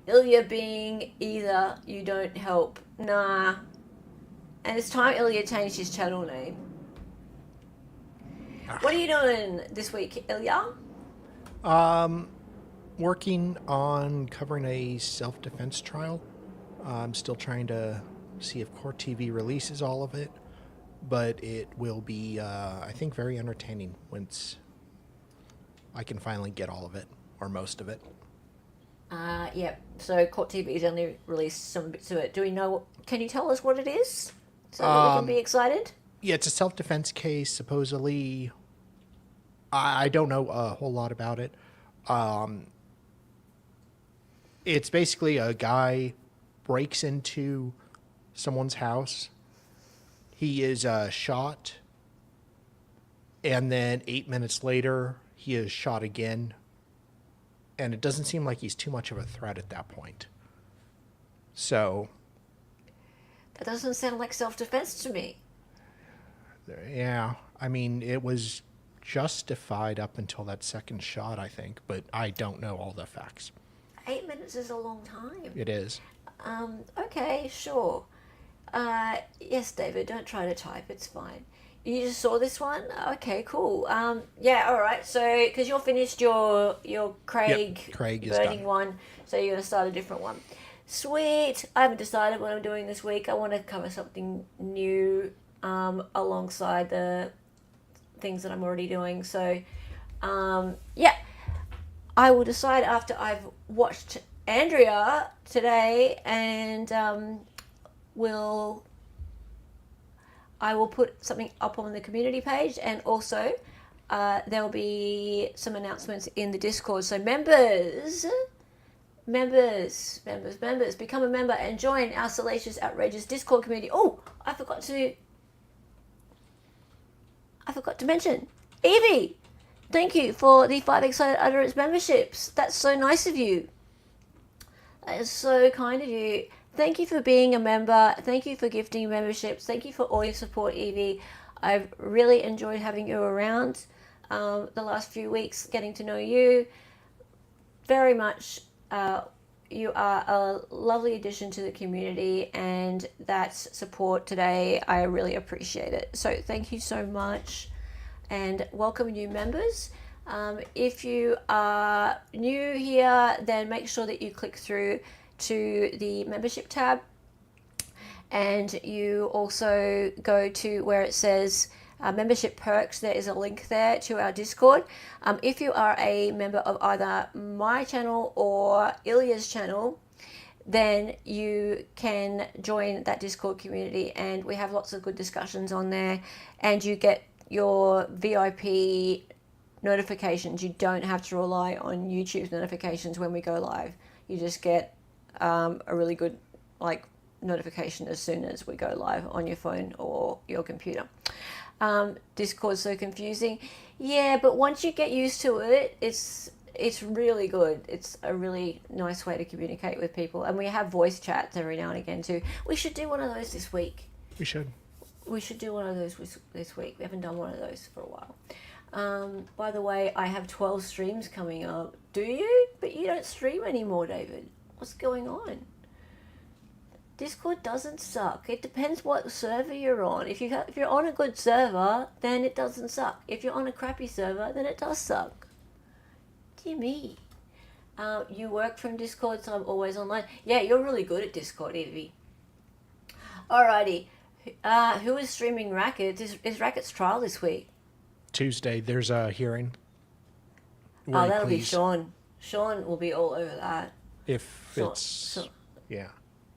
Ilya being either you don't help. Nah. And it's time Ilya changed his channel name. What are you doing this week, Ilya? Working on covering a self-defense trial. I'm still trying to see if Court TV releases all of it, but it will be, I think, very entertaining once I can finally get all of it, or most of it. Yep. So Court TV's only released some bits of it. Do we know? Can you tell us what it is, so that we can be excited? Yeah, it's a self-defense case. Supposedly, I don't know a whole lot about it. It's basically a guy breaks into someone's house. He is shot, and then 8 minutes later, he is shot again. And it doesn't seem like he's too much of a threat at that point. So... That doesn't sound like self-defense to me. Yeah, I mean, it was justified up until that second shot, I think, but I don't know all the facts. 8 minutes is a long time. It is. Okay, sure. Yes, David, don't try to type, it's fine. You just saw this one? Okay, cool. Yeah, all right. So, because you're finished your Craig is burning done. one, so you're going to start a different one. Sweet. I haven't decided what I'm doing this week. I want to cover something new alongside the things that I'm already doing. So, yeah, I will decide after I've watched Andrea today, and I will put something up on the community page, and also there'll be some announcements in the Discord. So members, become a member and join our Salacious Outrageous Discord community. Oh, I forgot to mention, Evie, thank you for the 5 Excited Utterance memberships. That's so nice of you. That is so kind of you. Thank you for being a member. Thank you for gifting memberships. Thank you for all your support, Evie. I've really enjoyed having you around the last few weeks, getting to know you very much. You are a lovely addition to the community, and that support today, I really appreciate it. So thank you so much, and welcome new members. If you are new here, then make sure that you click through to the membership tab, and you also go to where it says membership perks. There is a link there to our Discord. If you are a member of either my channel or Ilya's channel, then you can join that Discord community, and we have lots of good discussions on there, and you get your VIP notifications. You don't have to rely on YouTube's notifications when we go live. You just get a really good notification as soon as we go live on your phone or your computer. Discord's so confusing. Yeah, but once you get used to it, it's really good. It's a really nice way to communicate with people, and we have voice chats every now and again too. We should do one of those this week. We should do one of those this week. We haven't done one of those for a while. By the way, I have 12 streams coming up. Do you? But you don't stream anymore, David. What's going on? Discord doesn't suck. It depends what server you're on. If you're on a good server, then it doesn't suck. If you're on a crappy server, then it does suck. Dear me. You work from Discord, so I'm always online. Yeah, you're really good at Discord, Evie. Alrighty. Who is streaming Rackets? Is Rackets trial this week? Tuesday, there's a hearing. Oh, Very that'll be pleased. Sean. Sean will be all over that. If Sean- it's Sean- yeah,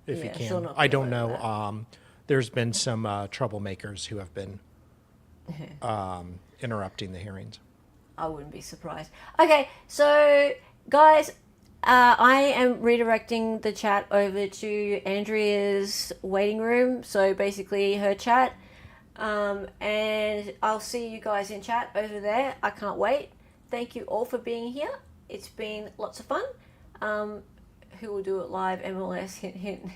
if Yeah, you Sean can. will I be don't all over know. There's been some troublemakers who have been interrupting the hearings. I wouldn't be surprised. Okay, so guys, I am redirecting the chat over to Andrea's waiting room. So basically her chat. And I'll see you guys in chat over there. I can't wait. Thank you all for being here. It's been lots of fun. Who will do it live? MLS, hint, hint.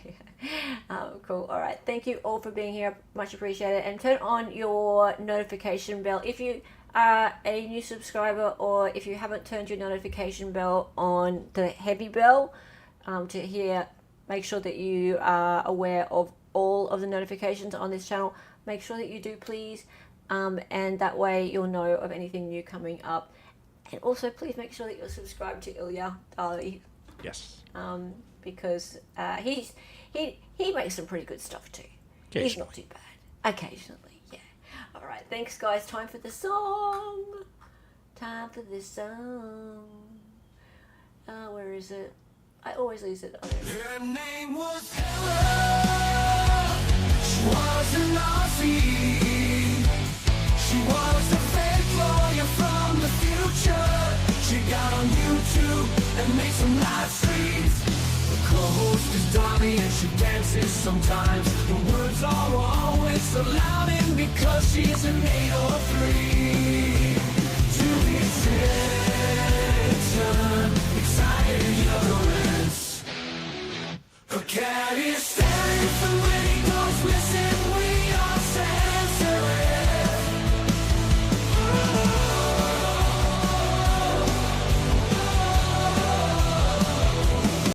Cool. All right. Thank you all for being here. Much appreciated. And turn on your notification bell. If you are a new subscriber or if you haven't turned your notification bell on the heavy bell to hear, make sure that you are aware of all of the notifications on this channel. Make sure that you do, please. And that way you'll know of anything new coming up. And also, please make sure that you're subscribed to Ilya. Yes. Because he makes some pretty good stuff too. He's not too bad. Occasionally, yeah. All right, thanks guys. Time for the song. Time for the song. Where is it? I always lose it. Her name was Ella. She was an Aussie. She was a fake lawyer from the future. She got on YouTube and made some live streams. The co-host is Donnie and she dances sometimes. The words are always so loud and because she's an 803.